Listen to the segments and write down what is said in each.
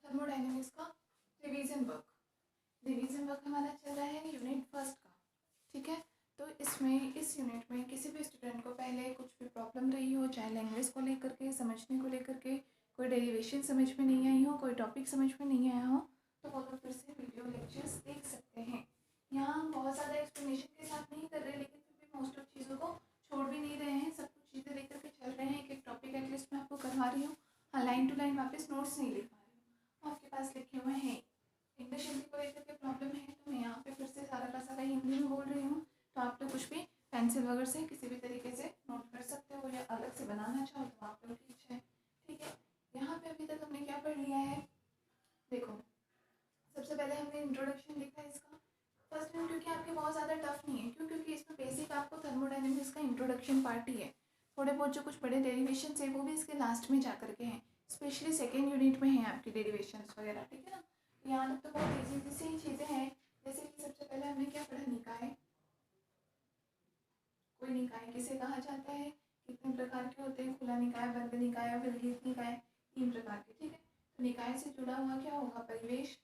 Thermodynamics का revision work हमारा चल रहा है यूनिट फर्स्ट का। ठीक है, तो इसमें इस यूनिट में किसी भी स्टूडेंट को पहले कुछ भी प्रॉब्लम रही हो, चाहे लैंग्वेज को लेकर के, समझने को लेकर के, कोई डेरिवेशन समझ में नहीं आई हो, कोई टॉपिक समझ में नहीं आया हो, तो वो लोग फिर से वीडियो लेक्चर्स देख सकते हैं। यहाँ हम बहुत ज़्यादा एक्सप्लेनेशन के साथ नहीं कर रहे, लेकिन फिर भी मोस्ट ऑफ चीज़ों को छोड़ भी नहीं रहे हैं, सब कुछ चीज़ें लेकर के चल रहे हैं। एक एक टॉपिक एटलीस्ट मैं आपको करवा रही हूँ। हाँ, लाइन टू लाइन वापस नोट्स नहीं लिख पा रही हूँ, आपके पास लिखे हुए हैं। इंग्लिश हिंदी को लेकर के प्रॉब्लम है, तो मैं यहाँ पे फिर से सारा का सारा हिंदी में बोल रही हूँ, तो आप लोग कुछ भी पेंसिल वगैरह से किसी भी तरीके से नोट कर सकते हो, या अलग से बनाना चाहो तो आप लोग की इच्छा है। ठीक है, यहाँ पे अभी तक हमने क्या पढ़ लिया है, देखो सबसे पहले हमने इंट्रोडक्शन लिखा है इसका फर्स्ट टाइम, क्योंकि आपके बहुत ज़्यादा टफ नहीं है, क्यों, क्योंकि इसमें बेसिक आपको थर्मोडायनेमिक्स का इंट्रोडक्शन पार्ट ही है। थोड़े बहुत जो कुछ बड़े डेरिवेशन है वो भी इसके लास्ट में जा करके हैं, स्पेशली सेकेंड यूनिट में हैं आपकी डेरिवेशन वगैरह। ठीक है ना, यहाँ तक तो बहुत ईजी सी ही चीज़ें हैं। जैसे कि सबसे पहले हमने क्या पढ़ा, निकाय। कोई निकाय किसे कहा जाता है, कितने प्रकार के होते हैं, खुला निकाय, बंद निकाय, विरहित निकाय, 3 प्रकार के। ठीक है, तो निकाय से जुड़ा हुआ क्या होगा, परिवेश।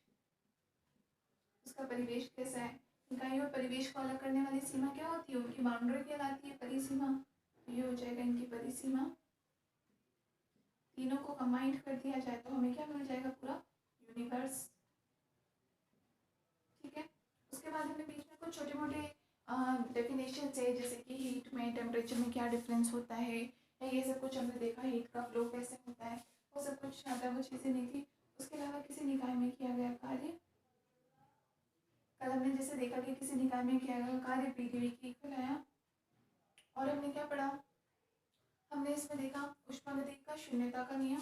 उसका परिवेश कैसा है, इकाई और परिवेश को अलग करने वाली सीमा क्या होती है, उनकी बाउंड्री कहलाती है परिसीमा। ये हो जाएगा इनकी परिसीमा। तीनों को कंबाइंड कर दिया जाए तो हमें क्या मिल जाएगा, पूरा यूनिवर्स। ठीक है, उसके बाद हमें बीच में कुछ छोटे मोटे डेफिनेशन है, जैसे कि हीट में टेम्परेचर में क्या डिफरेंस होता है, या ये सब कुछ हमने देखा, हीट का फ्लो कैसे होता है, वो सब कुछ आता है, वो चीज़ें नहीं थी। उसके अलावा किसी निकाय में किया गया कार्य, कल हमने जैसे देखा कि किसी निकाय में किया गया कार्य पृथ्वी की इक्वल आया। और हमने क्या पढ़ा, हमने इसमें देखा ऊष्मागतिकी का शून्यता का नियम।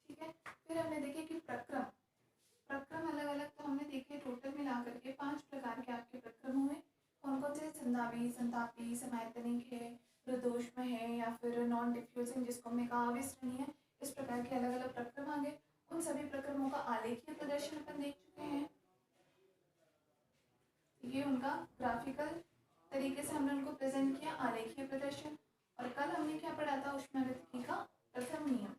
ठीक है, फिर हमने देखे कि प्रक्रम प्रक्रम अलग अलग, तो हमने देखे टोटल मिला करके 5 प्रकार के आपके प्रक्रम हुए। कौन कौन से, संधावी, संतापी, समायतनिक है, प्रदोष्म है, या फिर नॉन डिफ्यूजिंग जिसको हमने कहा अविस्मरणीय। इस प्रकार के अलग अलग प्रक्रम आ गए। उन सभी प्रक्रमों का आलेखीय प्रदर्शन अपन देख चुके हैं। ये उनका ग्राफिकल तरीके से हमने उनको प्रेजेंट किया, आलेखीय प्रदर्शन। और कल हमने क्या पढ़ा था, ऊष्मागतिकी का प्रथम नियम।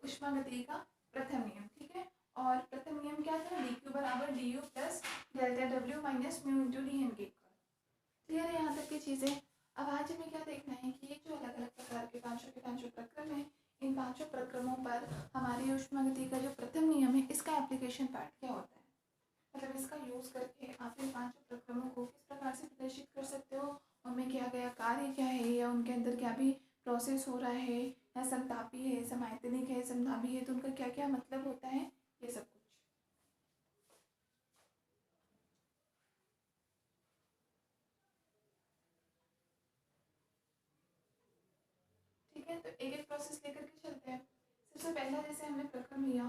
ऊष्मागतिकी का प्रथम नियम। ठीक है, और प्रथम नियम क्या था, डी क्यू बराबर D U plus delta W minus mu into D N के। क्लियर है यहाँ तक की चीज़ें। अब आज हमें क्या देखना है कि ये जो अलग अलग प्रकार के पांचों प्रक्रम है, इन पांचों प्रक्रमों पर हमारी ऊष्मागतिकी का जो प्रथम नियम है, इसका एप्लीकेशन पार्ट क्या होता है, मतलब इसका यूज़ करके आप इन पांचों प्रक्रमों को किस प्रकार से प्रदर्शित कर सकते हो, उनमें किया गया कार्य क्या है, या उनके अंदर क्या भी प्रोसेस हो रहा है, या समतापी है, समायतनिक है, समधाबी है, तो उनका क्या क्या मतलब होता है, ये सब कुछ। ठीक है, तो एक एक प्रोसेस लेकर के चलते हैं। सबसे पहला जैसे हमने प्रक्रम लिया,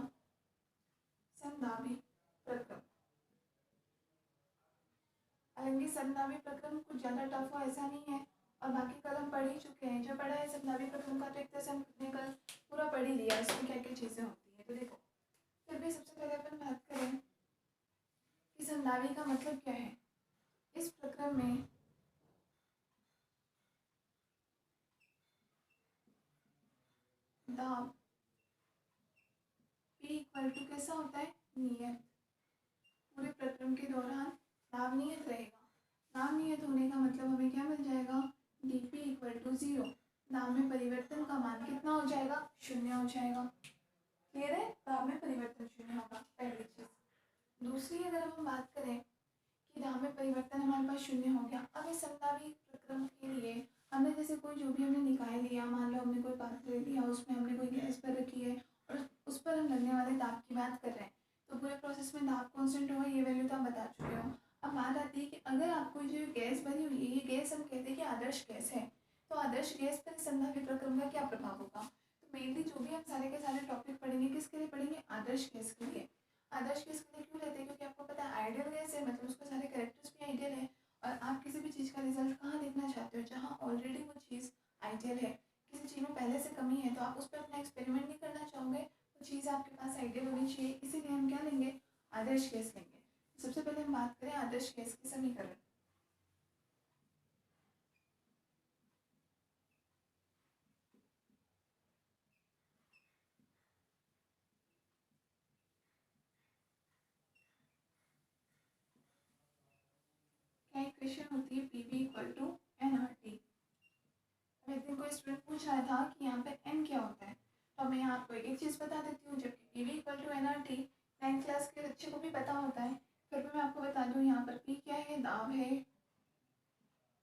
समधाबी प्रक्रम। हालांकि समनाभी प्रक्रम कुछ ज़्यादा टफ हो ऐसा नहीं है, और बाकी कल हम पढ़ ही चुके हैं। जो पढ़ा है समनाभी प्रक्रम का, तो एक तरह से हमने कल पूरा पढ़ ही लिया, इसमें क्या क्या चीज़ें होती हैं। तो देखो, फिर भी सबसे पहले अपन बात करें कि समनाभी का मतलब क्या है। इस प्रक्रम में दाब P इक्वल टू कैसा होता है, नियत। पूरे प्रक्रम के दौरान दाब नियत रहेगा। दाब नियत होने का मतलब हमें क्या मिल जाएगा, dp इक्वल टू 0। दाब में परिवर्तन का मान कितना हो जाएगा, 0 हो जाएगा। क्लियर है, दाब में परिवर्तन 0 होगा, पहली चीज। दूसरी अगर हम बात करें कि दाब में परिवर्तन हमारे पास 0 हो गया, अब इस समतापी प्रक्रम के लिए हमने जैसे कोई जो भी हमने निकाय लिया, मान लो हमने कोई पात्र ले लिया, उसमें हमने कोई गैस पर रखी है, और उस पर हम लगने वाले दाब की बात कर रहे हैं, तो पूरे प्रोसेस में दाब कांस्टेंट होगा, ये वैल्यू तो हम बता चुके हो। अब बात आती है कि अगर आपको जो गैस भरी हुई है, ये गैस हम कहते हैं कि आदर्श गैस है, तो आदर्श गैस पर समतापी प्रक्रम का क्या प्रभाव होगा। तो मेनली जो भी हम सारे के सारे टॉपिक पढ़ेंगे, किसके लिए पढ़ेंगे, आदर्श गैस के लिए। आदर्श गैस के लिए क्यों लेते हैं, क्योंकि आपको पता है आइडियल गैस है, मतलब उसके सारे कैरेक्टर्स भी आइडियल है, और आप किसी भी चीज़ का रिजल्ट कहाँ देखना चाहते हो, जहाँ ऑलरेडी वो चीज़ आइडियल है। किसी चीज़ में पहले से कमी है, तो आप उस पर अपना एक्सपेरिमेंट नहीं करना चाहोगे, तो चीज़ आपके पास आइडियल होनी चाहिए, इसीलिए हम क्या लेंगे, आदर्श गैस लेंगे। सबसे पहले हम बात करें आदर्श गैस के समीकरण। क्या इक्वेशन होती है, P V equal to N R T. अब एक दिन कोई स्टूडेंट पूछ रहा था कि यहाँ पे एन क्या होता है, तो मैं आपको एक चीज़ बता देती हूँ, जबकि P V equal to N R T 9th class के बच्चे को भी पता होता है, फिर भी मैं आपको बता दूँ। यहाँ पर पी क्या है, दाब है,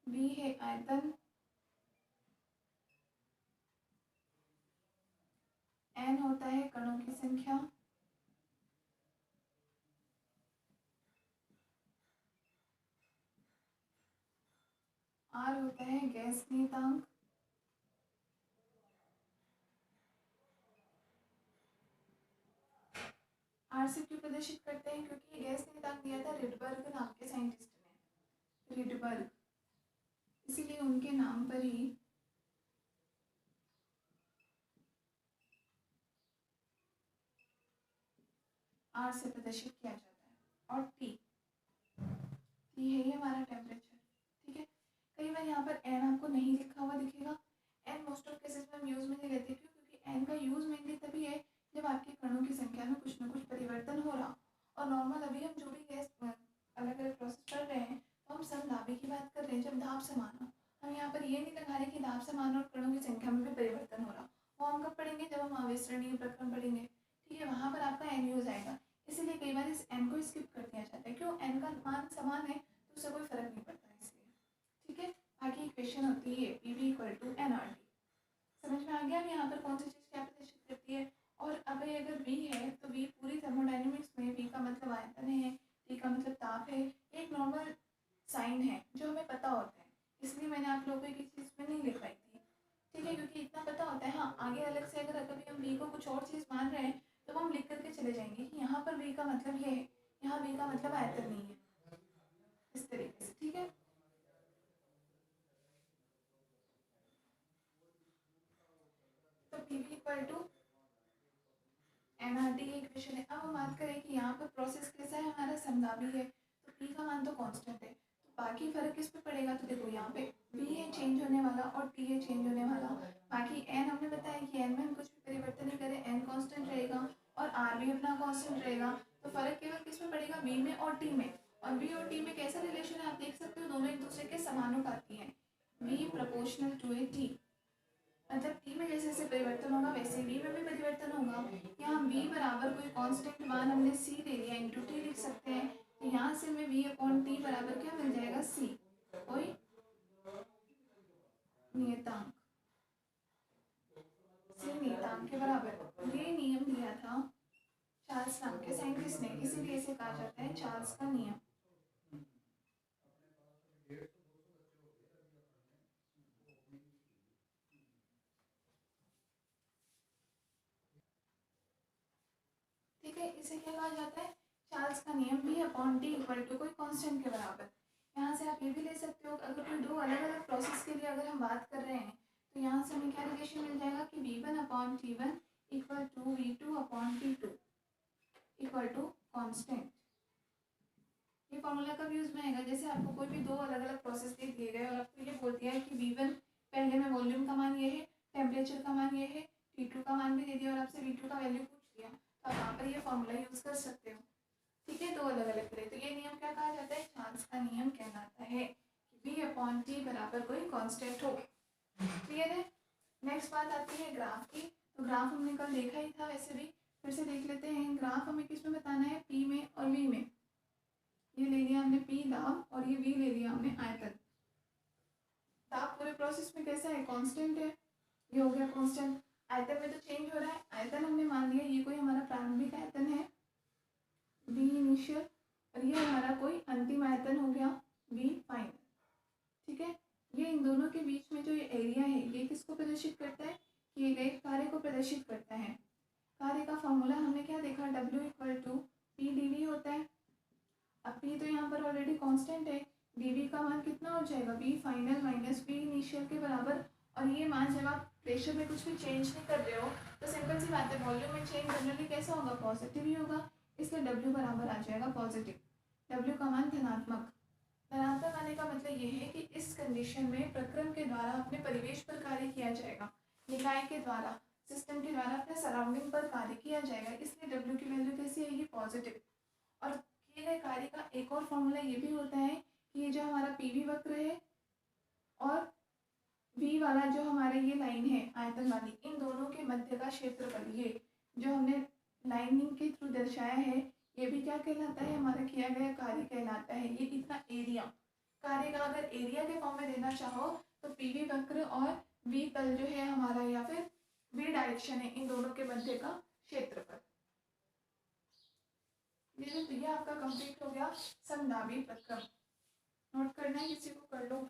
वी है आयतन, एन होता है कणों की संख्या, आर होता है गैस नियतांक, आर से क्यों प्रदर्शित करते हैं, क्योंकि गैस नियतांक दिया था रिडबर्ग नाम के साइंटिस्ट ने, रिडबर्ग, इसीलिए उनके नाम पर ही आर से प्रदर्शित किया जाता है। और टी, टी है ये हमारा टेम्परेचर, ठीक है। कई बार यहाँ पर एन आपको नहीं लिखा हुआ दिखेगा, एन मोस्ट ऑफ केसेस में हम यूज में नहीं लेते, क्यों, क्योंकि एन का यूज मेनली तभी है जब आपके कणों की संख्या में कुछ ना कुछ परिवर्तन हो रहा। और नॉर्मल अभी हम जो भी गैस अलग अलग प्रोसेस पढ़ रहे हैं, तो हम समदाबी की बात कर रहे हैं, जब दाब समान हो। हम यहाँ पर ये नहीं लगा रहे कि दाब समान और कणों की संख्या में भी परिवर्तन हो रहा। वो हम कब पढ़ेंगे, जब हम आवेशरणीय प्रक्रम पढ़ेंगे, ठीक है, वहाँ पर आपका एन यूज आएगा। इसीलिए कई बार इस एन को स्किप कर दिया जाता है, क्यों, एन का मान समान है तो उससे कोई फर्क नहीं पड़ता इसलिए, ठीक है। बाकी इक्वेशन होती है P V equal to N R T. समझ में आ गया अब यहाँ पर कौन सी चीज़ क्या प्रदर्शित करती है। और अब अगर वी है तो वी पूरी थर्मोडायनेमिक्स में वी का मतलब आयतन है, टी का मतलब ताप है, एक नॉर्मल साइन है जो हमें पता होता है, इसलिए मैंने आप लोगों को एक चीज़ में नहीं लिख पाई थी, ठीक है, क्योंकि इतना पता होता है। हाँ, आगे अलग से अगर कभी हम वी को कुछ और चीज़ मान रहे हैं तो हम लिख करके चले जाएंगे कि यहाँ पर वी का मतलब ये है, यहाँ वी का मतलब आयतन नहीं है, इस तरीके से, ठीक है। तो P V equal to N R T equation है। अब हम बात करें कि यहाँ पर प्रोसेस कैसा है, हमारा समदाबी है, तो पी का मान तो कांस्टेंट है, तो बाकी फर्क किस पे पड़ेगा, तो देखो यहाँ पे वी है चेंज होने वाला और टी है चेंज होने वाला। बाकी एन हमने बताया कि एन में हम कुछ भी परिवर्तन नहीं करें, एन कांस्टेंट रहेगा और आर भी अपना कांस्टेंट रहेगा। तो फर्क केवल किस में पड़ेगा, वी में और टी में। और वी और टी में कैसा रिलेशन है आप देख सकते हो, दोनों एक दूसरे के समानुपाती हैं, V proportional to A T. मतलब टी में जैसे जैसे परिवर्तन होगा वैसे वी में भी परिवर्तन होगा। यहाँ वी बराबर कोई कांस्टेंट मान हमने सी ले लिया, इंटू टी लिख सकते हैं, तो यहाँ से हमें वी अपॉन टी बराबर क्या मिल जाएगा, सी, कोई नियतांक, सी नियतांक के बराबर। ये नियम दिया था चार्ल्स नाम के साइंटिस्ट ने, इसीलिए इसे कहा जाता है चार्ल्स का नियम। ठीक है, इसे क्या कहा जाता है, चार्ल्स का नियम, V upon T equal to कोई कांस्टेंट के बराबर। यहाँ से आप ये भी ले सकते हो, अगर कोई दो अलग अलग प्रोसेस के लिए अगर हम बात कर रहे हैं, तो यहाँ से हमें क्या रिलेशन मिल जाएगा कि V one upon T one equal to V two upon T two equal to constant. ये फॉर्मूला कब यूज में आएगा, जैसे आपको कोई भी दो अलग अलग प्रोसेस दे दिए गए और आपको ये बोल दिया है कि वी वन पहले में वॉल्यूम का मान ये है, टेम्परेचर का मान ये है, टी टू का मान भी दे दिया और आपसे वी टू का वैल्यू पूछ लिया, तो आप वहाँ पर ये फॉर्मूला यूज कर सकते हो, ठीक है, दो अलग अलग तरह। तो ये नियम क्या कहा जाता है, चार्ल्स का नियम कहलाता है कि वी अपॉन टी बराबर कोई कांस्टेंट हो। क्लियर है। नेक्स्ट बात आती है ग्राफ की। तो ग्राफ हमने कल देखा ही था, वैसे भी फिर से देख लेते हैं। ग्राफ हमें किस में बताना है, पी में और वी में। ये ले लिया हमने पी दाब और ये वी ले लिया हमने आयतन। दाब पूरे प्रोसेस में कैसा है, कांस्टेंट है, ये हो गया कांस्टेंट। आयतन में तो चेंज हो रहा है, आयतन हमने मान लिया ये कोई हमारा प्रारंभिक आयतन है, बी इनिशियल, और ये हमारा कोई अंतिम आयतन हो गया, बी फाइनल, ठीक है। ये इन दोनों के बीच में जो ये एरिया है, ये किसको प्रदर्शित करता है, किए गए कार्य को प्रदर्शित करता है। कार्य का फॉर्मूला हमने क्या देखा, W equal to P D V होता है। अब पी तो यहाँ पर ऑलरेडी कांस्टेंट है, डी वी का मान कितना हो जाएगा, B final minus B initial के बराबर। और और ये मान जब आप प्रेशर में कुछ भी चेंज नहीं कर रहे हो तो सिंपल सी बात है, वॉल्यूम में चेंज जनरली कैसा होगा, पॉजिटिव ही होगा, इसलिए W बराबर आ जाएगा पॉजिटिव। W का मान धनात्मक। धनात्मक आने का मतलब ये है कि इस कंडीशन में प्रक्रम के द्वारा अपने परिवेश पर कार्य किया जाएगा, निकाय के द्वारा, सिस्टम के द्वारा अपने सराउंडिंग पर कार्य किया जाएगा, इसलिए W की वैल्यू कैसी आएगी, पॉजिटिव। और किए गए कार्य का एक और फॉर्मूला ये भी होता है कि ये जो हमारा PV वक्र है और V वाला जो हमारा ये लाइन है आयतन वाली, इन दोनों के मध्य का क्षेत्रफल, ये जो हमने लाइनिंग के थ्रू दर्शाया है, ये भी क्या कहलाता है, हमारा किया गया कार्य कहलाता है। ये इतना एरिया, कार्य का अगर एरिया के फॉर्म में देना चाहो तो PV वक्र और V तल जो है हमारा, या फिर V डायरेक्शन है, इन दोनों के मध्य का क्षेत्रफल। ये आपका कंप्लीट हो गया समदाबी प्रक्रम। नोट करना है किसी को, कर लो।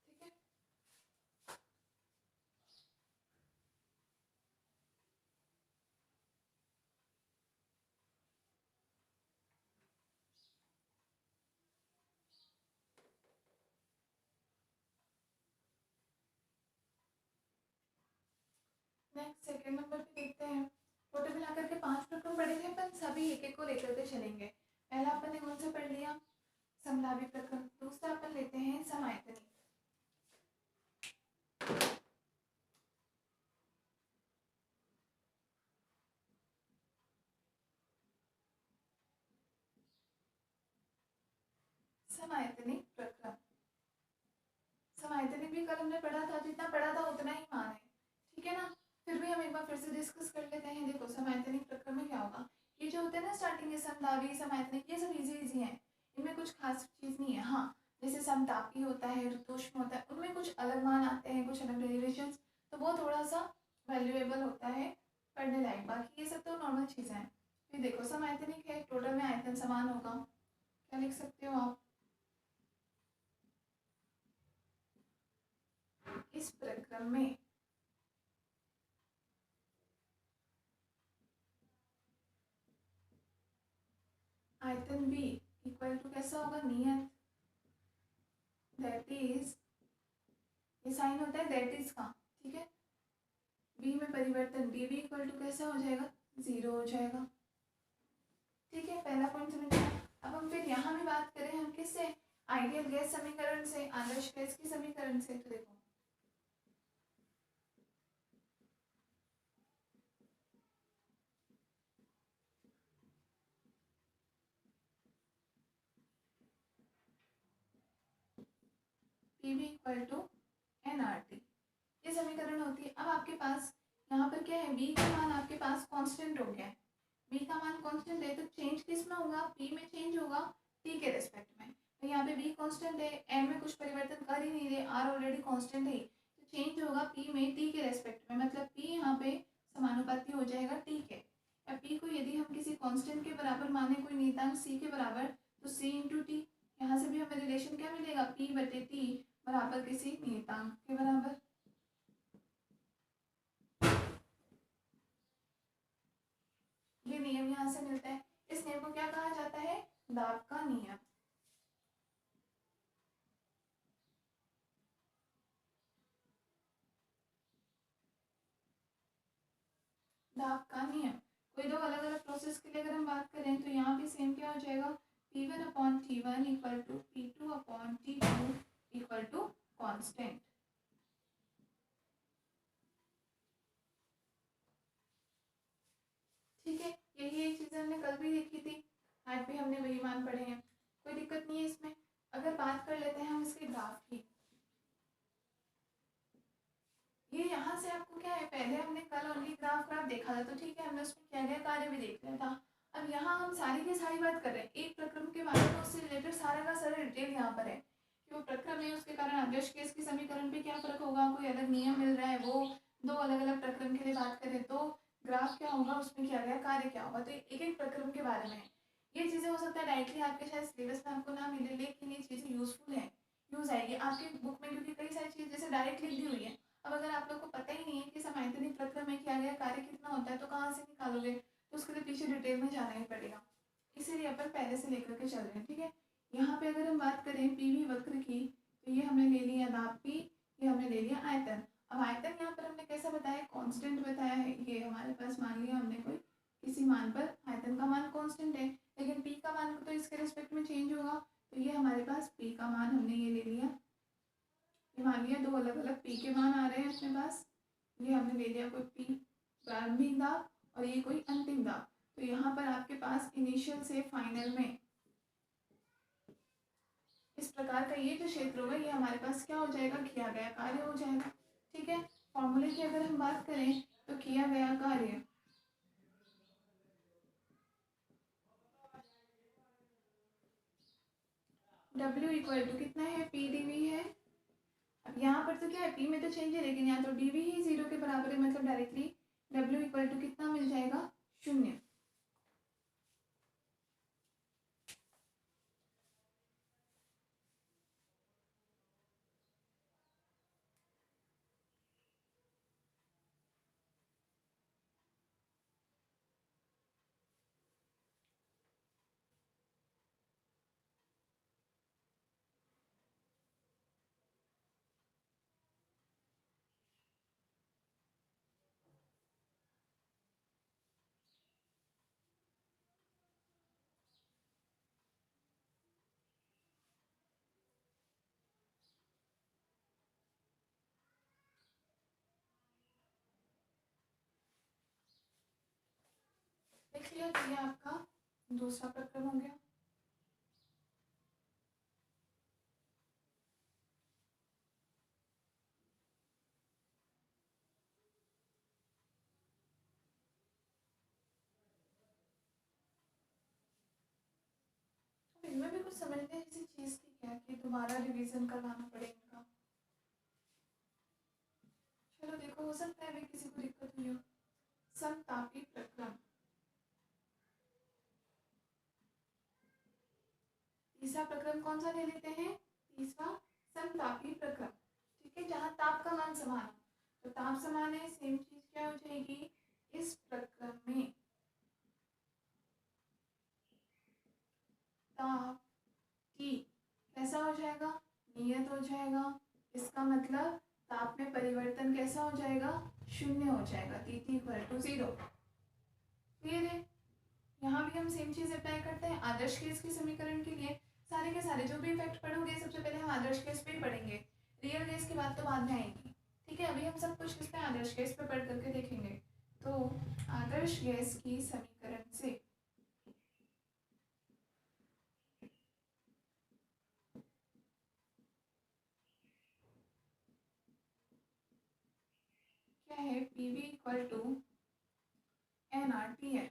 ठीक है, नेक्स्ट सेकंड नंबर पे देखते हैं। टोटल मिलाकर के 5 प्रक्रम पढ़े थे अपन, सभी एक एक को लेकर के चलेंगे। पहला अपन ने कौन सा पढ़ लिया, समदाबी प्रक्रम। दूसरा अपन लेते हैं समायतनी। समायतनी प्रक्रम, समायतनी भी कल हमने पढ़ा था, जितना पढ़ा था उतना ही मान है, ठीक है ना। फिर भी हम एक बार फिर से डिस्कस कर लेते हैं। देखो समायतनी प्रक्रम में क्या होगा, ये जो होते हैं ना स्टार्टिंग के समदाबी समायतनी, ये सब इजी इजी है, इनमें कुछ खास चीज नहीं है। हाँ, जैसे समतापी होता है, ऋतुष्म होता है, उनमें कुछ अलग मान आते हैं, कुछ अलग डेरिवेशन, तो वो थोड़ा सा वैल्यूएबल होता है, पढ़ने लायक। बाकी ये सब तो नॉर्मल चीज़ें हैं। फिर देखो समायतनिक है, टोटल में आयतन समान होगा, क्या लिख सकते हो आप, इस प्रक्रम में आयतन B इक्वल टू कैसा होगा, नियत, दैट इज, ये साइन होता है दैट इज का, ठीक है। B में परिवर्तन dV इक्वल टू कैसा हो जाएगा, 0 हो जाएगा, ठीक है। पहला पॉइंट समझ गया। अब हम फिर यहाँ भी बात करें, हम किससे, आइडियल गैस समीकरण से, आदर्श गैस की समीकरण से। तो देखो PV इक्वल टू nRT, ये समीकरण होती है। अब आपके पास यहाँ पर क्या है, B का मान आपके पास कांस्टेंट हो गया है, B का मान कांस्टेंट है, तो चेंज किस में होगा, P में चेंज होगा, T के रेस्पेक्ट में। तो यहाँ पे B कांस्टेंट है, M में कुछ परिवर्तन कर ही नहीं रहे, R ऑलरेडी कांस्टेंट है, तो चेंज होगा P में T के रेस्पेक्ट में, मतलब P यहाँ पे समानुपाती हो जाएगा T के। या P को यदि हम किसी कांस्टेंट के बराबर माने, कोई नियतांक C के बराबर, तो C इंटू टी, यहाँ से भी हमें रिलेशन क्या मिलेगा, P बटे T बराबर किसी नियतांक के बराबर। ये नियम यहाँ से मिलता है। इस नियम को क्या कहा जाता है, दाब का नियम। दाब का नियम, कोई दो अलग अलग प्रोसेस के लिए अगर हम बात करें तो यहाँ भी सेम क्या हो जाएगा, P1 upon T1 equal to P2 upon T2 equal to constant. ठीक है, यही एक चीज़ हमने कल भी देखी थी, आज भी हमने वही मान पढ़े हैं, कोई दिक्कत नहीं है इसमें। अगर बात कर लेते हैं हम इसके ग्राफ की, ये यहाँ से आपको क्या है, पहले हमने कल ओनली ग्राफ देखा था, तो ठीक है, हमने उसमें क्या गया कार्य भी देख लिया था। अब यहाँ हम सारी की सारी बात कर रहे हैं एक प्रक्रम के बारे में, उससे रिलेटेड सारा का सारा डिटेल यहाँ पर है कि वो प्रक्रम है, उसके कारण आदर्श केस की समीकरण पे क्या फर्क होगा, कोई अलग नियम मिल रहा है, वो दो अलग अलग प्रक्रम के लिए बात करें तो ग्राफ क्या होगा, उसमें क्या गया कार्य क्या होगा, तो एक एक प्रक्रम के बारे में ये चीज़ें हो सकता है डायरेक्टली आपके शायद सिलेबस में आपको ना मिले, लेकिन ये चीज़ें यूजफुल है, यूज आएगी आपकी बुक में, क्योंकि कई सारी चीज़ जैसे डायरेक्ट लिख दी हुई है। अब अगर आप लोग को पता ही नहीं है कि समांतरिक प्रक्रम में किया गया कार्य कितना होता है, तो कहाँ से निकालोगे, तो उसके लिए पीछे डिटेल में जाना ही पड़ेगा, इसीलिए अपन पहले से लेकर के चल रहे हैं। ठीक है, यहाँ पे अगर हम बात करें पीवी वक्र की, तो ये हमने ले लिया दाब पी, ये हमने ले लिया आयतन। अब आयतन यहाँ पर हमने कैसा बताया, कांस्टेंट बताया है, ये हमारे पास मान लिया हमने कोई किसी मान पर आयतन का मान कांस्टेंट है, लेकिन पी का मान तो इसके रिस्पेक्ट में चेंज होगा, तो ये हमारे पास पी का मान हमने ये ले लिया, ये मान लिया दो अलग अलग पी के मान आ रहे हैं अपने पास, ये हमने ले लिया कोई पी प्रारंभिक दाब और ये कोई अंतिम दाब। तो यहाँ पर आपके पास इनिशियल से फाइनल में इस प्रकार का ये जो क्षेत्र होगा, ये हमारे पास क्या हो जाएगा, किया गया कार्य हो जाएगा। ठीक है, फॉर्मूले की अगर हम बात करें तो किया गया कार्य W इक्वल टू कितना है, पी डीवी है। अब यहाँ पर तो क्या है, पी में तो चेंज है, लेकिन यहाँ तो डीवी ही 0 के बराबर है, मतलब डायरेक्टली W इक्वल टू कितना मिल जाएगा, 0। देख लिया, तो ये आपका दूसरा प्रक्रम हो गया। इनमें भी कुछ समझने जैसी चीज़ थी क्या, कि दोबारा रिवीजन करवाना पड़े इनका। चलो देखो, हो सकता है अभी किसी को दिक्कत हुई हो। समतापी प्रक्रम, तीसरा प्रक्रम कौन सा ले लेते हैं, तीसरा समतापी प्रक्रम। ठीक है, जहाँ ताप का मान समान हो, तो ताप समान है, सेम चीज क्या हो जाएगी, इस प्रक्रम में ताप T कैसा हो जाएगा, नियत हो जाएगा। इसका मतलब ताप में परिवर्तन कैसा हो जाएगा, शून्य हो जाएगा, T इक्वल टू 0। क्लियर है, यहाँ भी हम सेम चीज अप्लाई करते हैं आदर्श केस की समीकरण के लिए। सारे के सारे जो भी इफेक्ट पढ़ोगे, सबसे पहले हम आदर्श केस पे ही पढ़ेंगे, रियल केस की बात तो बाद में आएगी। ठीक है, अभी हम सब कुछ किस पे, आदर्श केस पे पढ़ करके देखेंगे। तो आदर्श गैस की समीकरण से क्या है, PV equal to N R T है।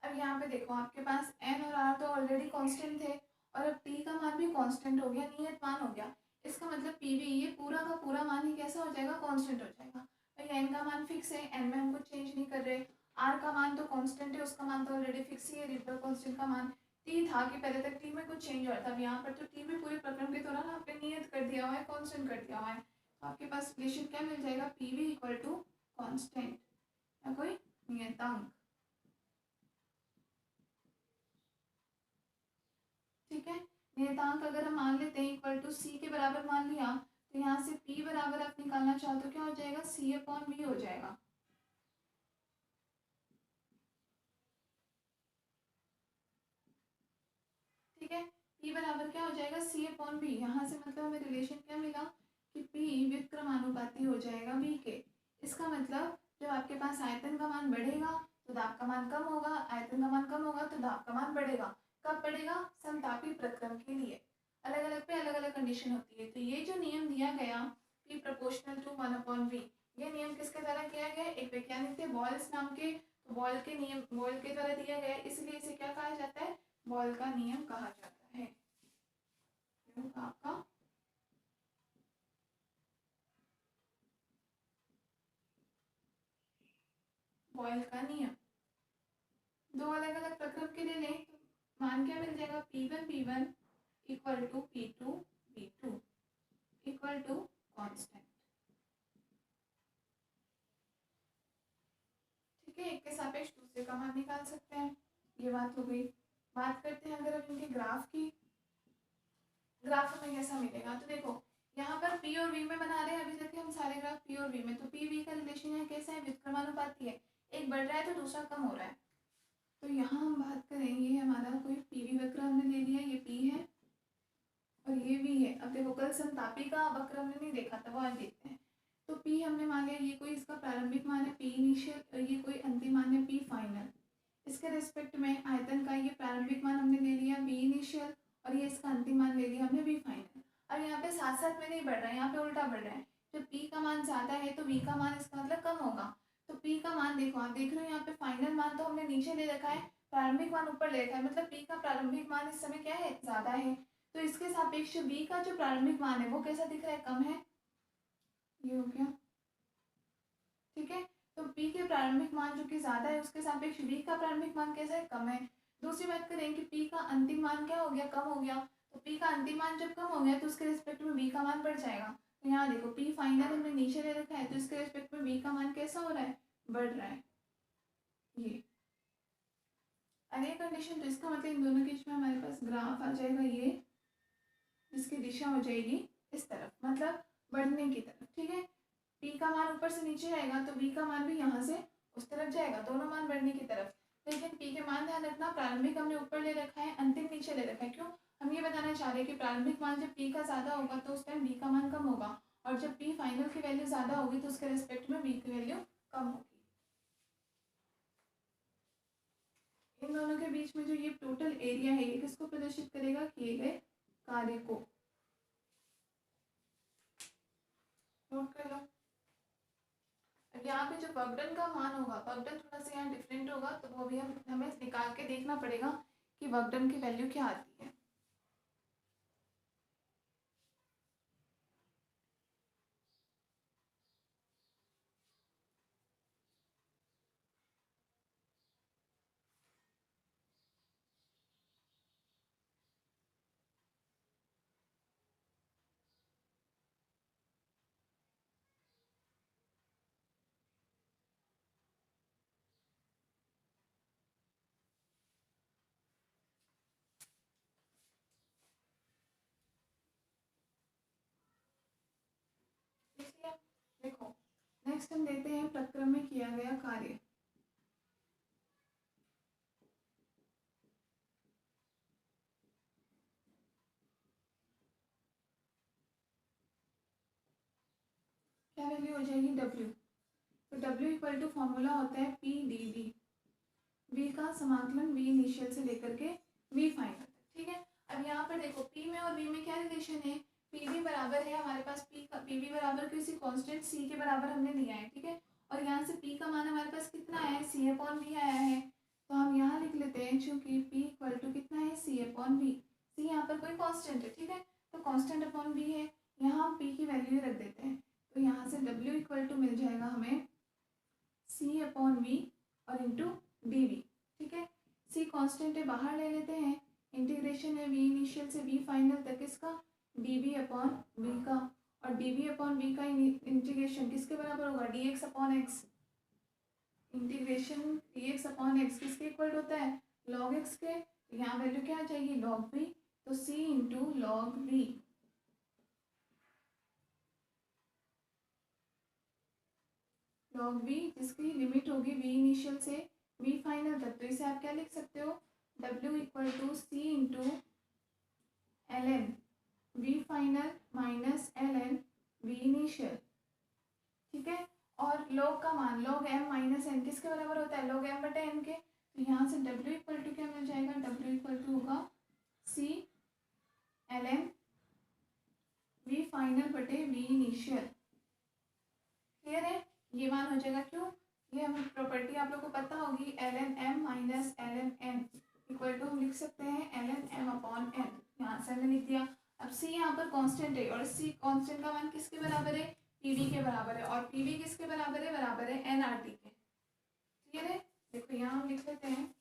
अब यहाँ पे देखो, आपके पास एन और आर तो ऑलरेडी कांस्टेंट थे, और अब टी का मान भी कांस्टेंट हो गया, नियत मान हो गया। इसका मतलब पीवी ये पूरा का पूरा मान ही कैसा हो जाएगा, कांस्टेंट हो जाएगा। भाई एन का मान फिक्स है, एन में हम कुछ चेंज नहीं कर रहे। आर का मान तो कांस्टेंट है, उसका मान तो ऑलरेडी फिक्स ही है, रिपल कांस्टेंट का मान। टी था कि पहले तक टी में कुछ चेंज हो रहा था, अब यहाँ पर तो टी भी पूरे प्रक्रम के दौरान आपने नियत कर दिया हुआ है, कांस्टेंट कर दिया हुआ है। तो आपके पास रिलेशन क्या मिल जाएगा, पीवी इक्वल टू कांस्टेंट या कोई नियतांक। ठीक है, नियतांक अगर हम मान लेते हैं इक्वल टू सी के बराबर मान लिया, तो यहाँ से p बराबर आप निकालना चाहो तो क्या हो जाएगा, c अपॉन v हो जाएगा। ठीक है, p बराबर क्या हो जाएगा, c अपॉन v। यहाँ से मतलब हमें रिलेशन क्या मिला कि p व्युत्क्रमानुपाती हो जाएगा v के। इसका मतलब जब आपके पास आयतन का मान बढ़ेगा तो दाब का मान कम होगा, आयतन का मान कम होगा तो दाब का मान बढ़ेगा। कब बढ़ेगा, समतापी प्रक्रम के लिए अलग अलग पे अलग अलग कंडीशन होती है। तो ये जो नियम दिया गया p प्रोपोर्शनल टू 1/v, ये नियम किसके द्वारा किया गया? एक वैज्ञानिक थे बॉयल्स नाम के, तो बॉयल के नियम बॉयल के द्वारा दिया गया, इसलिए इसे क्या कहा जाता है? बॉयल का नियम कहा जाता है। आपका बॉयल का नियम दो अलग अलग प्रक्रम के लिए लें तो मान क्या मिल जाएगा? P1 equal to P2 V2 equal to constant. ठीक है, एक के सापेक्ष दूसरे का मान निकाल सकते हैं, ये बात हो गई। बात करते हैं अगर अब इनके ग्राफ की, ग्राफ हमें कैसा मिलेगा? तो देखो यहाँ पर P और V में बना रहे हैं अभी तक हम सारे ग्राफ P और V में, तो P V का रिलेशन यहाँ कैसा है? व्युत्क्रमानुपाती है, एक बढ़ रहा है तो दूसरा कम हो रहा है। तो यहाँ हम बात करेंगे, हमारा कोई PV वक्र हमने ले लिया, ये P है और ये V है। अब देखो कल समतापी का वक्र हमने नहीं देखा था, वो आज देखते हैं। तो P हमने मान लिया, ये कोई इसका प्रारंभिक मान है P इनिशियल और ये कोई अंतिम मान है P फाइनल। इसके रिस्पेक्ट में आयतन का ये प्रारंभिक मान हमने ले लिया V इनिशियल और ये इसका अंतिम मान ले लिया हमने V फाइनल। अब यहाँ पे साथ साथ में नहीं बढ़ रहा है, यहाँ पे उल्टा बढ़ रहा है। जब P का मान ज़्यादा है तो V का मान इसका मतलब कम होगा। तो P का मान देखो, आप देख रहे हो यहाँ पे फाइनल मान तो हमने नीचे ले रखा है, प्रारंभिक मान ऊपर ले रखा है, मतलब P का प्रारंभिक मान इस समय क्या है? ज़्यादा है। तो इसके सापेक्ष V का जो प्रारंभिक मान है वो कैसा दिख रहा है? कम है। ये हो गया, ठीक है। तो P के प्रारंभिक मान जो कि ज़्यादा है उसके सापेक्ष V का प्रारंभिक मान कैसा है? कम है। दूसरी बात करें कि P का अंतिम मान क्या हो गया? कम हो गया। तो P का अंतिम मान जब कम हो गया तो उसके रिस्पेक्ट में V का मान बढ़ जाएगा। तो यहाँ देखो P फाइनल हमने नीचे ले रखा है, तो इसके रिस्पेक्ट में V का मान कैसा हो रहा है? बढ़ रहा है। ये अरे कंडीशन, तो इसका मतलब इन दोनों के बीच में हमारे पास ग्राफ आ जाएगा ये, जिसकी दिशा हो जाएगी इस तरफ, मतलब बढ़ने की तरफ। ठीक है, P का मान ऊपर से नीचे जाएगा तो V का मान भी यहाँ से उस तरफ जाएगा, दोनों मान बढ़ने की तरफ। लेकिन P के मान ध्यान रखना, प्रारंभिक हमने ऊपर ले रखा है, अंतिम नीचे ले रखा है। क्यों? हम ये बताना चाह रहे हैं कि प्रारंभिक मान जब P का ज़्यादा होगा तो उस टाइम V का मान कम होगा, और जब P फाइनल की वैल्यू ज़्यादा होगी तो उसके रिस्पेक्ट में V की वैल्यू कम होगी। इन दोनों के बीच में जो ये टोटल एरिया है ये किसको प्रदर्शित करेगा? किए गए कार्य को। नोट कर लो। अब यहाँ पे जो वर्कडन का मान होगा, वर्कडन थोड़ा सा यहाँ डिफरेंट होगा, तो वो भी हमें निकाल के देखना पड़ेगा कि वर्कडन की वैल्यू क्या आती है। इसलिए देखो नेक्स्ट हम देते हैं प्रक्रम में किया गया कार्य। क्या वैल्यू हो जाएगी? W। तो W इक्वल टू फॉर्मूला होता है P dV, V का समाकलन V इनिशियल से लेकर के V फाइनल तक। ठीक है, अब यहाँ पर देखो P में और V में क्या रिलेशन है? PV बराबर है हमारे पास, PV बराबर किसी कांस्टेंट C के बराबर हमने लिया है। ठीक है, और यहाँ से P का मान हमारे पास कितना आया है? C/V आया है। तो हम यहाँ लिख लेते हैं, चूंकि P इक्वल टू कितना है? C/V। C यहाँ पर कोई कांस्टेंट है, ठीक है, तो कांस्टेंट अपॉन V है, यहाँ हम P की वैल्यू रख देते हैं। तो यहाँ से W इक्वल टू मिल जाएगा हमें C/V और इंटू dV। ठीक है, C कांस्टेंट है, बाहर ले लेते हैं, इंटीग्रेशन है V इनिशियल से V फाइनल तक इसका dV/V का, और dV/V का इंटीग्रेशन किसके बराबर होगा? dx/x। इंटीग्रेशन dx/x किसके इक्वल होता है? log x के। यहाँ वैल्यू क्या आ जाएगी? log v। तो C into log v। log v जिसकी लिमिट होगी V इनिशियल से V फाइनल तक, तो इसे आप क्या लिख सकते हो? W equal to C into ln V final minus ln V initial. ठीक है, और log का मान log m माइनस n किसके बराबर होता है? log m बटे n के। तो यहाँ से W इक्वल टू क्या मिल जाएगा? W इक्वल टू होगा C ln V फाइनल बटे V इनिशियल। क्लियर है? ये मान हो जाएगा, क्यों, ये हम प्रॉपर्टी आप लोग को पता होगी, ln m minus ln n equal to हम लिख सकते हैं ln m अपॉन n, यहाँ से हमने लिख दिया। अब c यहाँ पर कांस्टेंट है और c कांस्टेंट का मान किसके बराबर है, pv के बराबर है, और pv किसके बराबर है, बराबर है nRT के। ठीक है, देखो यहाँ हम लिख लेते हैं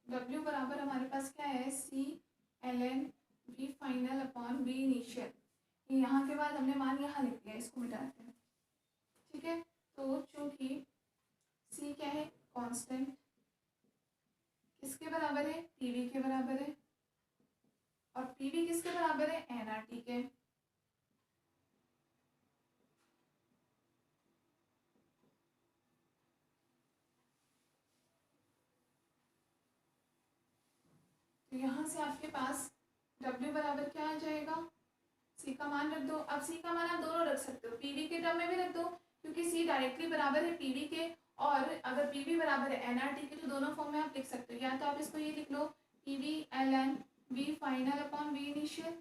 w बराबर हमारे पास क्या है, c ln v final upon v initial. यहाँ के बाद हमने मान यहाँ लिख दिया, इसको मिटाते हैं। ठीक है, तो चूंकि c क्या है, कांस्टेंट, किसके बराबर है, pv के बराबर है, और pv किसके बराबर है, nRT के। तो यहाँ से आपके पास w बराबर क्या आ जाएगा, c का मान रख दो। अब c का मान आप दोनों रख सकते हो, pv के टर्म में भी रख दो, क्योंकि c डायरेक्टली बराबर है pv के, और अगर pv बराबर है nRT के, तो दोनों फॉर्म में आप लिख सकते हो। या तो आप इसको ये लिख लो pv ln v final upon v initial,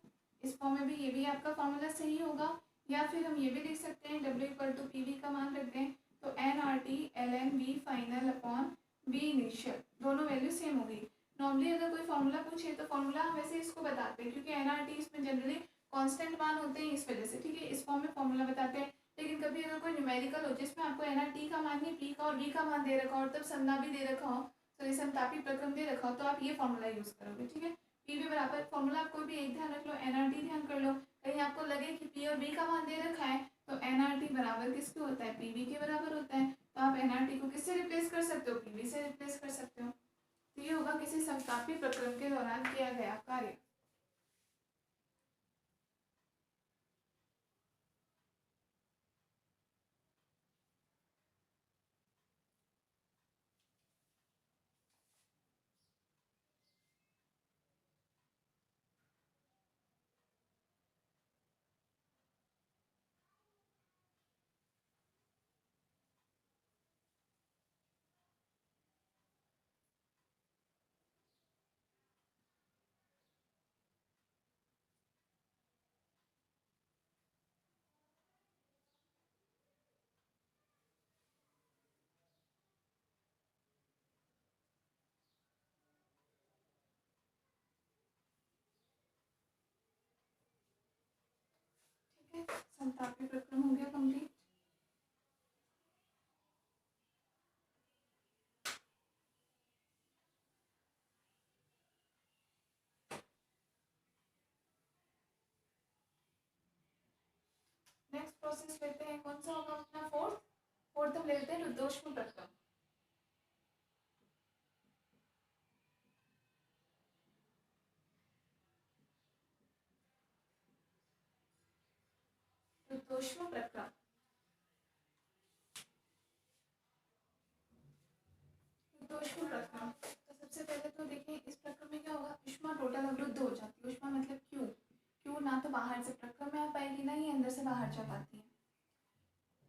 इस फॉर्म में भी ये भी आपका फॉर्मूला सही होगा। या फिर हम ये भी लिख सकते हैं w इक्वल टू pv का मान रख दें, तो nRT ln v final upon v initial, दोनों वैल्यू सेम होगी। नॉर्मली अगर कोई फॉर्मूला पूछे तो फॉर्मूला हम वैसे इसको बताते हैं, क्योंकि एनआरटी इसमें जनरली कांस्टेंट मान होते हैं, इस वजह से। ठीक है, इस फॉर्म में फॉर्मूला बताते हैं। लेकिन कभी अगर कोई न्यूमेरिकल हो जिसमें आपको एनआरटी का मान नहीं, पी का और वी का मान दे रखा हो, और तब समता भी दे रखा हो, सॉरी समतापी प्रक्रम दे रखा हो, तो आप ये फॉर्मूला यूज करोगे। ठीक है, पी वी बराबर, फॉर्मूला आप कोई भी एक ध्यान रख लो, एनआरटी ध्यान कर लो। कहीं आपको लगे कि पी और वी का मान दे रखा है, तो एनआरटी बराबर किसके होता है, पीवी के बराबर होता है। तो आप एनआरटी को किससे रिप्लेस कर सकते हो, पीवी से रिप्लेस कर सकते हो। तो ये होगा किसी समतापी प्रक्रम के दौरान किया गया कार्य। ठीक है, समतापी प्रक्रम हो गया कंप्लीट। नेक्स्ट प्रोसेस लेते हैं, कौन सा होगा अपना, फोर्थ हम लेते हैं रुद्धोष्म प्रक्रम। रुद्धोष्म प्रक्रम, रुद्धोष्म प्रक्रम। तो सबसे पहले तो देखिए इस प्रक्रम में क्या होगा, ऊष्मा टोटल अवरुद्ध हो जाती है। ऊष्मा मतलब क्यों ना तो बाहर से प्रक्रम में आ पाएगी, ना ही अंदर से बाहर जा पाती है।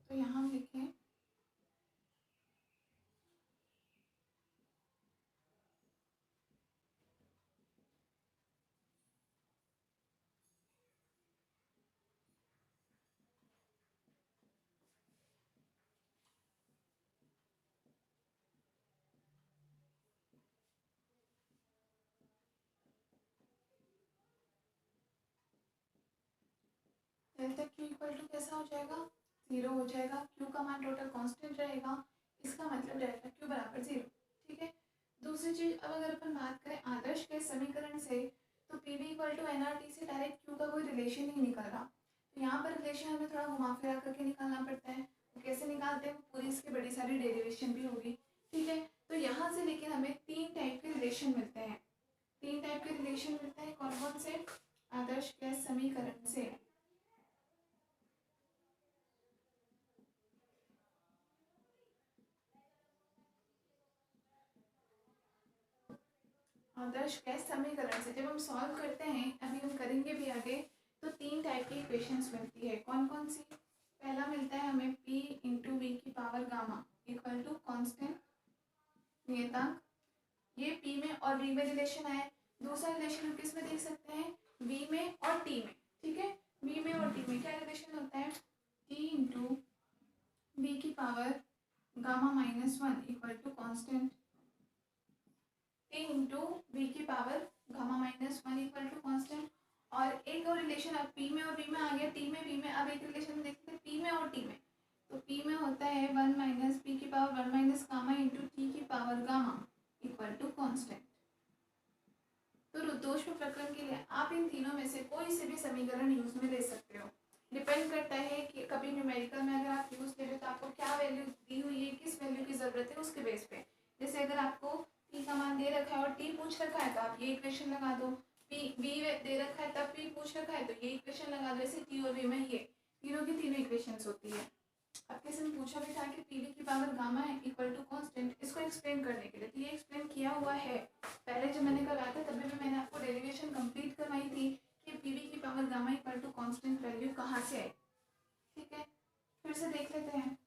तो यहाँ हम लिखें डेल्टा क्यू इक्वल टू कैसा हो जाएगा, 0 हो जाएगा। क्यू का मान टोटल कांस्टेंट रहेगा, इसका मतलब डेल्टा क्यू बराबर 0। ठीक है, दूसरी चीज, अब अगर अपन बात करें आदर्श गैस समीकरण से, तो P V equal to NRT से डायरेक्ट क्यू का कोई रिलेशन ही निकल रहा। तो यहाँ पर रिलेशन हमें थोड़ा घुमा फिरा करके निकालना पड़ता है। तो कैसे निकालते हैं, पूरी इसकी बड़ी सारी डेरिवेशन भी होगी। ठीक है, तो यहाँ से लेकिन हमें 3 टाइप के रिलेशन मिलते हैं। 3 टाइप के रिलेशन मिलते हैं, कौन कौन से, आदर्श गैस समीकरण से। आदर्श गैस समीकरण से जब हम सॉल्व करते हैं, अभी हम करेंगे भी आगे, तो 3 टाइप की इक्वेशंस मिलती है। कौन कौन सी, पहला मिलता है हमें p इंटू वी की power gamma equal to constant नियतांक। ये p में और v में रिलेशन है। दूसरा रिलेशन हम किस में देख सकते हैं, v में और t में। ठीक है, v में और t में क्या रिलेशन होता है, टी इंटू बी की power gamma minus one equal to constant, T into B की power gamma minus one equal to constant. और एक और रिलेशन अब पी में और बी में आ गया, टी में बी में। अब एक रिलेशन देखते हैं पी में और टी में। तो पी में होता है वन माइनस पी की power one minus gamma into T की power gamma equal to constant. तो रुद्धोष्म प्रक्रम के लिए आप इन तीनों में से कोई से भी समीकरण यूज में ले सकते हो। डिपेंड करता है कि कभी न्यूमेरिकल में अगर आप यूज ले रहे हो तो आपको क्या वैल्यू दी हुई है, किस वैल्यू की जरूरत है उसके बेस पे। जैसे अगर आपको टी का मान दे रखा है और टी पूछ रखा है तो आप ये इक्वेशन लगा दो, पी बी दे रखा है तब पी पूछ रखा है तो ये इक्वेशन लगा दो। ऐसे टी और बी में ये तीनों की तीनों इक्वेशंस होती है। अब किसी ने पूछा भी था कि पी वी की पावर गामा है इक्वल टू कॉन्स्टेंट, इसको एक्सप्लेन करने के लिए तो ये एक्सप्लेन किया हुआ है। पहले जब मैंने करवाया था तभी भी मैंने आपको डेरिवेशन कंप्लीट करवाई थी कि पी वी की power gamma equal to constant value कहाँ से आई। ठीक है, फिर से देख लेते हैं।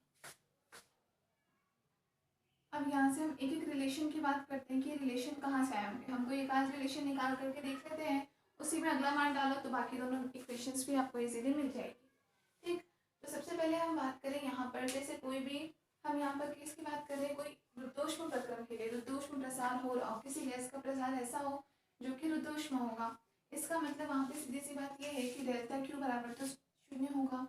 अब यहाँ से हम एक एक रिलेशन की बात करते हैं कि रिलेशन कहाँ से आए होंगे। हमको एक आध रिलेशन निकाल करके देख लेते हैं, उसी में अगला मान डालो तो बाकी दोनों इक्वेशंस भी आपको इजीली मिल जाएगी। ठीक, तो सबसे पहले हम बात करें यहाँ पर, जैसे कोई भी हम यहाँ पर किसकी बात कर रहे हैं, कोई रुद्धोष्म प्रक्रम के लिए रुद्धोष्म प्रसार हो रहा हो, किसी गैस का प्रसार ऐसा हो जो कि रुद्धोष्म होगा। इसका मतलब वहाँ पे सीधी सी बात यह है कि डेल्टा क्यू बराबर तो शून्य होगा।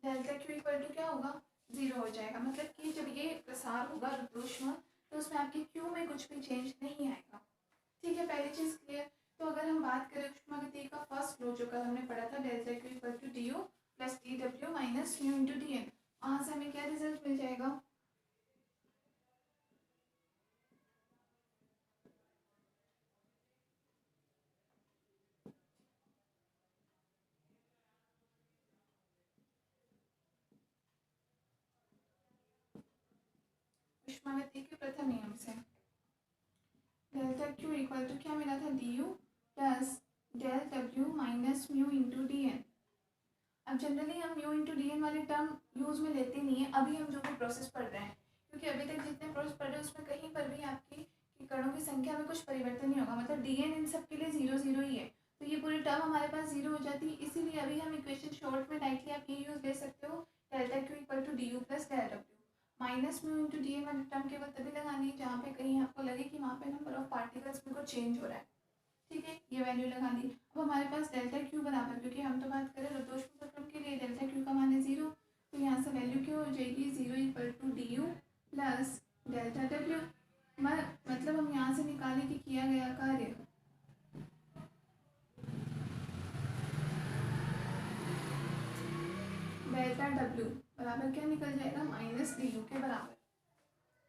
डेल्टा क्यू इक्वल टू क्या होगा, जीरो हो जाएगा। मतलब कि जब ये प्रसार होगा रुद्धोष्म तो उसमें आपके क्यू में कुछ भी चेंज नहीं आएगा। ठीक है, पहली चीज क्लियर। तो अगर हम बात करें ऊष्मागतिकी का फर्स्ट लॉ जो कल हमने पढ़ा था, delta Q equal to D U plus D W minus mu into D N, वहाँ से हमें क्या रिजल्ट मिल जाएगा, ऊष्मागतिकी के प्रथम नियम से डेल्टा क्यू इक्वल टू क्या मिला था, D U plus del W minus mu into D N. अब जनरली हम म्यू इंटू डी एन वाली टर्म यूज में लेते नहीं है अभी हम जो भी प्रोसेस पढ़ रहे हैं, क्योंकि अभी तक जितने प्रोसेस पढ़ रहे हैं उसमें कहीं पर भी आपकी कणों की संख्या में कुछ परिवर्तन नहीं होगा। मतलब डी एन इन सब के लिए जीरो जीरो ही है, तो ये पूरी टर्म हमारे पास जीरो हो जाती है। इसीलिए अभी हम इक्वेशन शॉर्ट में डायरेक्टली आप ये यूज ले सकते हो, delta Q equal to D U plus del W minus mu into D N वाली टर्म केवल तभी लगानी है जहाँ पे कहीं आपको लगे कि वहाँ पे नंबर ऑफ पार्टिकल्स में कुछ चेंज हो रहा है। ठीक है, ये वैल्यू लगा दी। अब हमारे पास डेल्टा क्यू बराबर, क्योंकि हम तो बात करें रुद्धोष्म प्रक्रम के लिए, डेल्टा क्यू का मान है जीरो, तो यहाँ से वैल्यू क्या हो जाएगी, zero equal to D U plus delta W. मतलब हम यहाँ से निकाले कि किया गया कार्य डेल्टा डब्ल्यू बराबर क्या निकल जाएगा, माइनस डी यू के बराबर।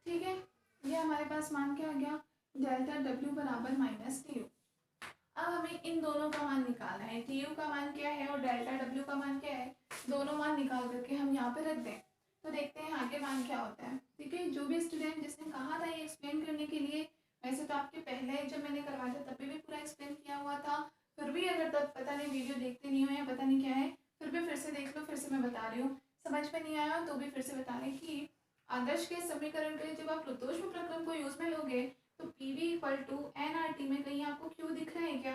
ठीक है, ये हमारे पास मान क्या आ गया, डेल्टा डब्ल्यू बराबर माइनस डी यू। अब हमें इन दोनों का मान निकालना है, टी यू का मान क्या है और डेल्टा डब्ल्यू का मान क्या है, दोनों मान निकाल करके हम यहाँ पे रख दें तो देखते हैं आगे मान क्या होता है। ठीक है, जो भी स्टूडेंट जिसने कहा था ये एक्सप्लेन करने के लिए, वैसे तो आपके पहले जब मैंने करवाया था तभी भी पूरा एक्सप्लेन किया हुआ था, फिर भी अगर तब पता नहीं वीडियो देखते नहीं हो या पता नहीं क्या है, फिर से देख लो, फिर से मैं बता रही हूँ। समझ में नहीं आया तो भी फिर से बता रहे कि आदर्श के समीकरण के लिए जब आप रुद्धोष्म प्रक्रम को यूज में लोगे तो P V equal to N R T में कहीं आपको क्यू दिख रहा है क्या,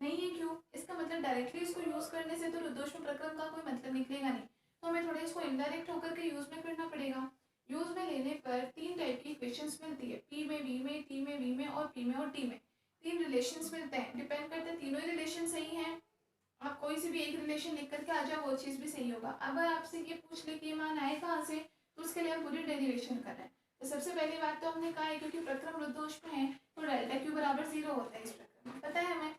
नहीं है क्यू। इसका मतलब डायरेक्टली इसको यूज करने से तो रुद्धोष्म प्रक्रम का कोई मतलब निकलेगा नहीं, तो हमें थोड़ा इसको इनडायरेक्ट होकर के यूज में करना पड़ेगा। यूज में लेने पर तीन टाइप की इक्वेशंस मिलती है, पी में, वी में, टी में, वी में और पी में और टी में। तीन रिलेशंस मिलते हैं, डिपेंड करते हैं तीनों ही रिलेशन सही हैं। आप कोई से भी एक रिलेशन लिख करके आ जाओ वो चीज़ भी सही होगा। अगर आपसे ये पूछ ले कि ये मान आए कहाँ से, तो उसके लिए हम पूरी डेरिवेशन कर रहे हैं। तो सबसे पहली बात तो हमने कहा है क्योंकि प्रक्रम रुद्धोष्म है तो डेल्टा क्यू बराबर जीरो होता है इस प्रक्रम में, पता है हमें।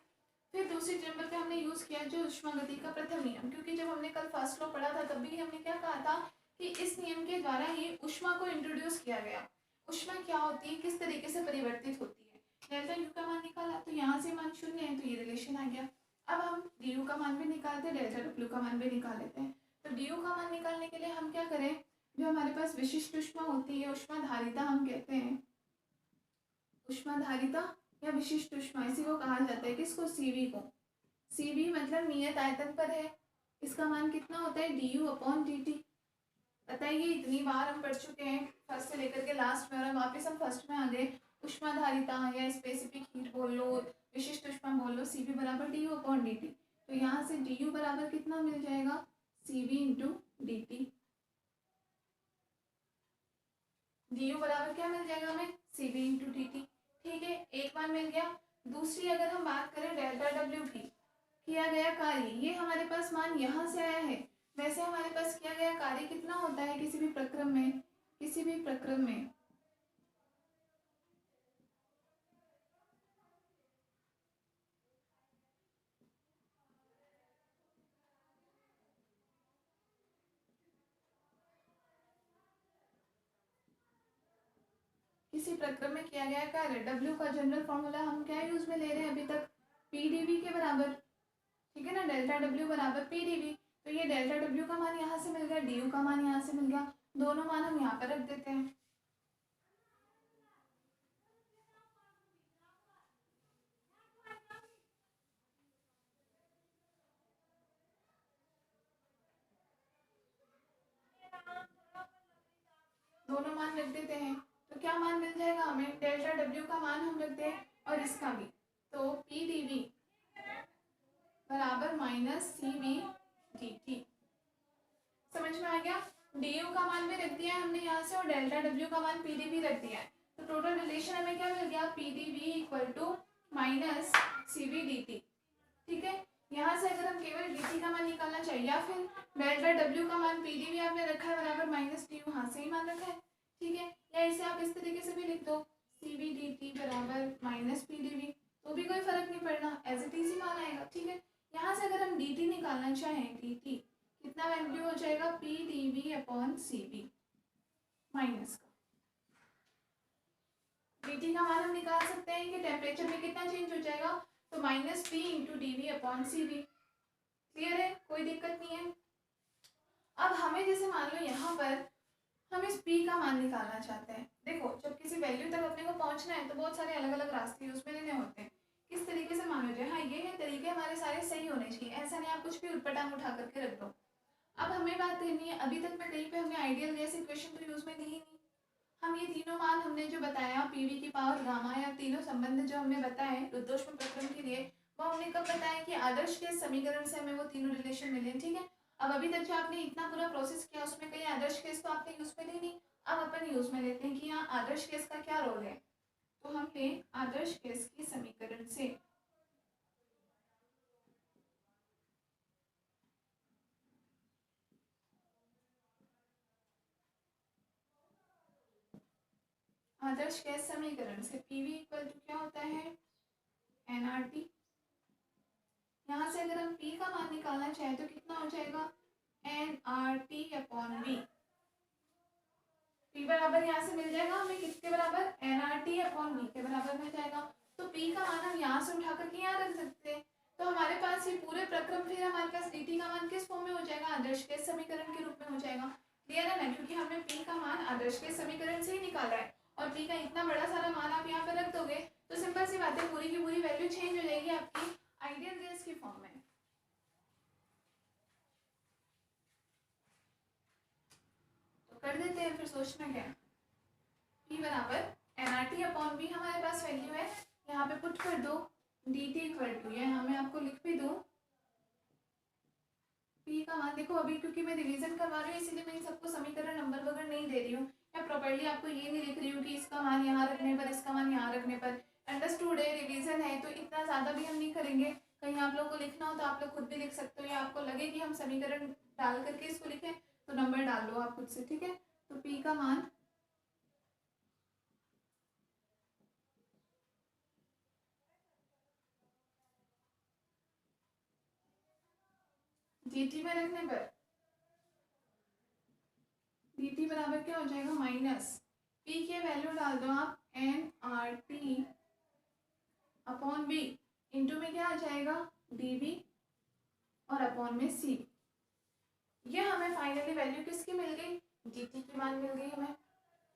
फिर दूसरी नंबर पे हमने यूज किया जो ऊष्मागतिकी का प्रथम नियम, क्योंकि जब हमने कल फर्स्ट लॉ पढ़ा था तब भी हमने क्या कहा था कि इस नियम के द्वारा ही ऊष्मा को इंट्रोड्यूस किया गया। ऊष्मा क्या होती है, किस तरीके से परिवर्तित होती है। डेल्टा यू का मान निकाला तो यहाँ से मान शून्य है तो ये रिलेशन आ गया। अब हम डी यू का मान भी निकालते हैं, डेल्टा डब्ल्यू का मान भी निकाल लेते हैं। तो डी यू का मान निकालने के लिए हम क्या करें, जो हमारे पास विशिष्ट ऊष्मा होती है, ऊष्माधारिता हम कहते हैं, ऊष्माधारिता या विशिष्ट ऊष्मा इसी को कहा जाता है, किसको, सीवी को। सीवी मतलब नियत आयतन पर है, इसका मान कितना होता है, D U upon d T. बताइए, इतनी बार हम पढ़ चुके हैं फर्स्ट से लेकर के लास्ट में, और वापस हम फर्स्ट में आ गए। ऊष्माधारिता या स्पेसिफिक हीट बोल लो, विशिष्ट ऊष्मा बोल लो, सी वी बराबर D U upon d T. तो यहाँ से डी यू बराबर कितना मिल जाएगा, C V into d T. D U बराबर क्या मिल जाएगा हमें, C V into d T. ठीक है, एक मान मिल गया। दूसरी अगर हम बात करें डेल्टा डब्ल्यू की, किया गया कार्य, ये हमारे पास मान यहाँ से आया है। वैसे हमारे पास किया गया कार्य कितना होता है किसी भी प्रक्रम में, किसी भी प्रक्रम में किसी प्रक्रम में किया गया कार्य, डब्ल्यू का जनरल फॉर्मूला हम क्या यूज में ले रहे हैं अभी तक, पी डी वी के बराबर। ठीक है ना, डेल्टा डब्ल्यू बराबर पी डी वी। तो ये डेल्टा डब्ल्यू का मान यहाँ से मिल गया, डी यू का मान यहाँ से मिल गया। दोनों मान हम यहाँ पर रख देते हैं। दोनों मान रख देते हैं, तो क्या मान मिल जाएगा हमें, डेल्टा डब्ल्यू का मान हम रख दें और इसका भी। तो पी डी वी बराबर minus C V D T. समझ में आ गया। डी यू का मान भी रख दिया है हमने यहाँ से, और डेल्टा डब्ल्यू का मान पी डी वी रख दिया है। तो टोटल रिलेशन हमें क्या मिल गया, P D V equal to minus C V D T. ठीक है, यहाँ से अगर हम केवल डी टी का मान निकालना चाहिए, या फिर डेल्टा डब्ल्यू का मान पी डी वी आपने रखा है बराबर माइनस डी यू, हाँ से ही मान रखा है। ठीक है, या इसे आप इस तरीके से भी लिख दो, सी वी डी टी बराबर माइनस पी डी वी, तो भी कोई फर्क नहीं पड़ना, एज इट इज ही मान आएगा। ठीक है, यहाँ से अगर हम डी टी निकालना चाहें, डी टी कितना वैल्यू हो जाएगा, P D V upon C V minus का। डी टी का मान हम निकाल सकते हैं कि टेम्परेचर में कितना चेंज हो जाएगा, तो minus P into D V upon C V. Clear है, कोई दिक्कत नहीं है। अब हमें जैसे मान लो यहाँ पर हम इस p का मान निकालना चाहते हैं। देखो, जब किसी वैल्यू तक अपने को पहुंचना है तो बहुत सारे अलग अलग रास्ते उसमें लेने होते हैं। किस तरीके से मान लीजिए, हाँ ये है तरीके हमारे सारे सही होने चाहिए, ऐसा नहीं आप कुछ भी उटपटांग उठा करके रख दो। अब हमें बात करनी है, अभी तक मैं कहीं पे हमने आइडियल गैस इक्वेशन तो यूज में ली ही नहीं। हम ये तीनों मान हमने जो बताया, पीवी की पावर गामा, या तीनों संबंध जो हमने बताए रुद्धोष्म प्रक्रम के लिए, वो हमने कब बताया कि आदर्श गैस समीकरण से हमें वो तीनों रिलेशन मिले। ठीक है, अब अभी तक जो आपने इतना पूरा प्रोसेस किया उसमें कहीं आदर्श केस तो आपने यूज में ली नहीं। अब अपन यूज में लेते हैं कि यहाँ आदर्श केस का क्या रोल है। तो हम ले आदर्श केस की समीकरण से, आदर्श गैस समीकरण से पीवी इक्वल टू क्या होता है, एनआरटी। यहाँ से अगर हम पी का मान निकालना चाहें तो कितना हो जाएगा, N R T upon V. P बराबर यहाँ से मिल जाएगा हमें किसके बराबर, N R T upon V के बराबर मिल जाएगा। तो पी का मान हम यहाँ से उठा करके यहाँ रख सकते हैं। तो हमारे पास ये पूरे प्रक्रम, फिर हमारे पास डी टी का मान किस फॉर्म में हो जाएगा, आदर्श गैस समीकरण के रूप में हो जाएगा। क्लियर है ना, क्योंकि हमने पी का मान आदर्श गैस समीकरण से ही निकाला है, और पी का इतना बड़ा सारा मान आप यहाँ पे रख दोगे तो सिंपल सी बात है, पूरी की पूरी वैल्यू चेंज हो जाएगी आपकी आइडियल गैस की फॉर्म में। कर देते हैं, फिर सोचना क्या है। P बराबर N R T upon B हमारे पास वैल्यू है, यहाँ पे पुट कर दो, डी टी इक्वल टू, ये मैं आपको लिख भी दूँ, P का मान देखो, अभी क्योंकि मैं रिवीजन करवा रही हूँ इसीलिए मैं इन सबको समीकरण नंबर वगैरह नहीं दे रही हूँ, मैं प्रॉपर्ली आपको ये नहीं लिख रही हूँ कि इसका मान यहाँ रखने पर, इसका मान यहाँ रखने पर। अंडरस्टूड है, रिवीजन है तो इतना ज़्यादा भी हम नहीं करेंगे। कहीं आप लोग को लिखना हो तो आप लोग खुद भी लिख सकते हो, या आपको लगे कि हम समीकरण डाल करके इसको लिखें तो नंबर डाल लो आप खुद से। ठीक है, तो P का मान dt में रखने पर dt बराबर क्या हो जाएगा, माइनस p की वैल्यू डाल दो आप, N R T upon B, into में क्या आ जाएगा, डी बी, और अपॉन में सी। ये हमें फाइनली वैल्यू किसकी मिल गई, डी टी की मान मिल गई हमें।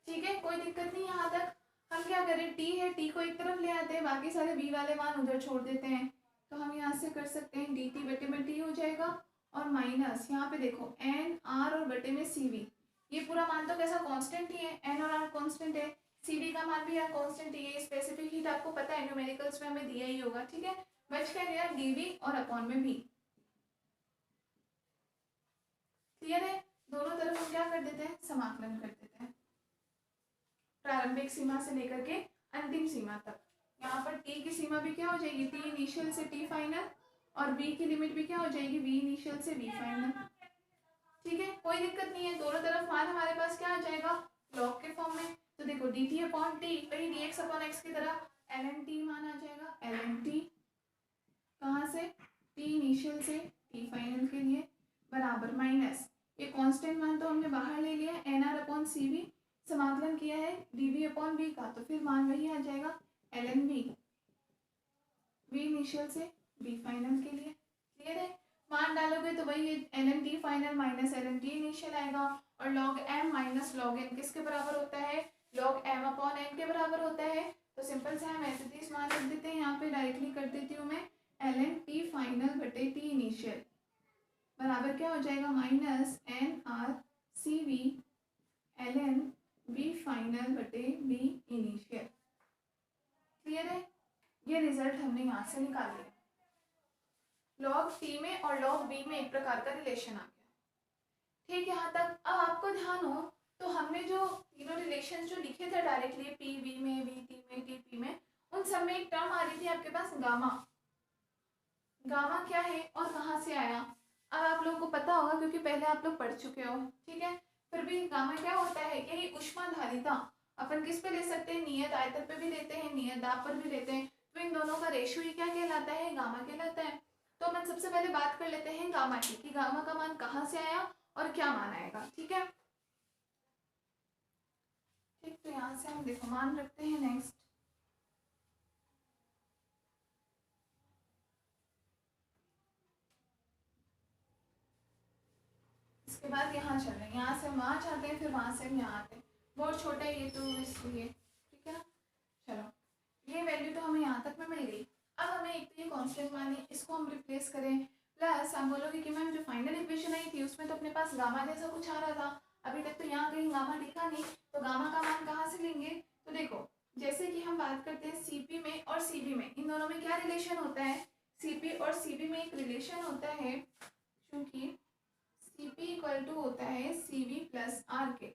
ठीक है, कोई दिक्कत नहीं यहाँ तक। हम क्या करें, टी है, टी को एक तरफ ले आते हैं, बाकी सारे बी वाले मान उधर छोड़ देते हैं। तो हम यहाँ से कर सकते हैं, डी टी बटे में टी हो जाएगा, और माइनस यहाँ पे देखो एन आर और बटे में सी वी, ये पूरा मान तो कैसा कांस्टेंट ही है, एन और आर कांस्टेंट है, सी वी का मान भी यार कांस्टेंट ही है। स्पेसिफिक हीट आपको पता है न्यूमेरिकल्स में हमें दिया ही होगा, ठीक है। बच क्या गया डी वी और अपॉन में भी। क्लियर है, दोनों तरफ हम क्या कर देते हैं, समाकलन कर देते हैं प्रारंभिक सीमा से लेकर के अंतिम सीमा तक। यहाँ पर टी की सीमा भी क्या हो जाएगी, टी इनिशियल से टी फाइनल, और बी की लिमिट भी क्या हो जाएगी, वी इनिशियल से वी फाइनल। ठीक है, कोई दिक्कत नहीं है, दोनों तरफ मान हमारे पास क्या आ जाएगा, लॉग के फॉर्म में। तो देखो डी टी अपॉन टी वही डी एक्स अपॉन एक्स की तरह एल एन टी मान आ जाएगा, एल एन टी कहाँ से, टी इनिशियल से टी फाइनल के लिए बराबर माइनस, ये कांस्टेंट मान तो हमने बाहर ले लिया N R upon C V, समाकलन किया है डी वी अपॉन वी का, तो फिर मान वही आ जाएगा L N V, V initial से वी फाइनल के लिए। क्लियर है, मान डालोगे तो वही L N T final minus L N T initial आएगा, और log M minus log N किसके बराबर होता है, लॉग एम अपॉन एन के बराबर होता है। तो सिंपल से हम ऐसे इस मान रख देते हैं, यहाँ पे डायरेक्टली कर देती हूँ मैं, एल एन टी फाइनल बटे टी इनिशियल बराबर क्या हो जाएगा, minus N R C V L N V final बटे वी इनिशियल। क्लियर है, ये रिजल्ट हमने यहाँ से निकाल लिया। लॉग टी में और लॉग बी में एक प्रकार का रिलेशन आ गया, ठीक। यहाँ तक अब आपको ध्यान हो तो हमने जो तीनों रिलेशन जो लिखे थे डायरेक्टली पी वी में, वी टी में, टी पी में, उन सब में एक टर्म आ रही थी आपके पास गामा। गामा क्या है और कहाँ से आया, अब आप लोगों को पता होगा क्योंकि पहले आप लोग पढ़ चुके हो, ठीक है। फिर भी गामा क्या होता है, यही ऊष्माधारिता अपन किस पे ले सकते हैं, नियत आयतन पे भी लेते हैं, नियत दाब पर भी लेते हैं, तो इन दोनों का रेशियो ही क्या कहलाता है, गामा कहलाता है। तो अपन सबसे पहले बात कर लेते हैं गामा की, कि गामा का मान कहाँ से आया और क्या मान आएगा, ठीक है। ठीक, तो यहाँ से हम देखो मान रखते हैं नेक्स्ट, इसके बाद यहाँ चल रहे हैं, यहाँ से हम वहाँ जाते हैं, फिर वहाँ से हम यहाँ आते हैं, बहुत छोटा है ये तो इसलिए, ठीक है ना। चलो ये वैल्यू तो हमें यहाँ तक में मिल गई। अब हमें एक तो ये कांस्टेंट मान है, इसको हम रिप्लेस करें, प्लस हम बोलोगे कि मैम जो फाइनल इक्वेशन आई थी उसमें तो अपने पास गामा जैसा कुछ आ रहा था, अभी तक तो यहाँ कहीं गामा दिखा नहीं, तो गामा का मान कहाँ से लेंगे। तो देखो जैसे कि हम बात करते हैं सीपी में और सीबी में, इन दोनों में क्या रिलेशन होता है, सीपी और सीबी में एक रिलेशन होता है, क्योंकि सीपी इक्वल टू होता है सीवी प्लस आर के।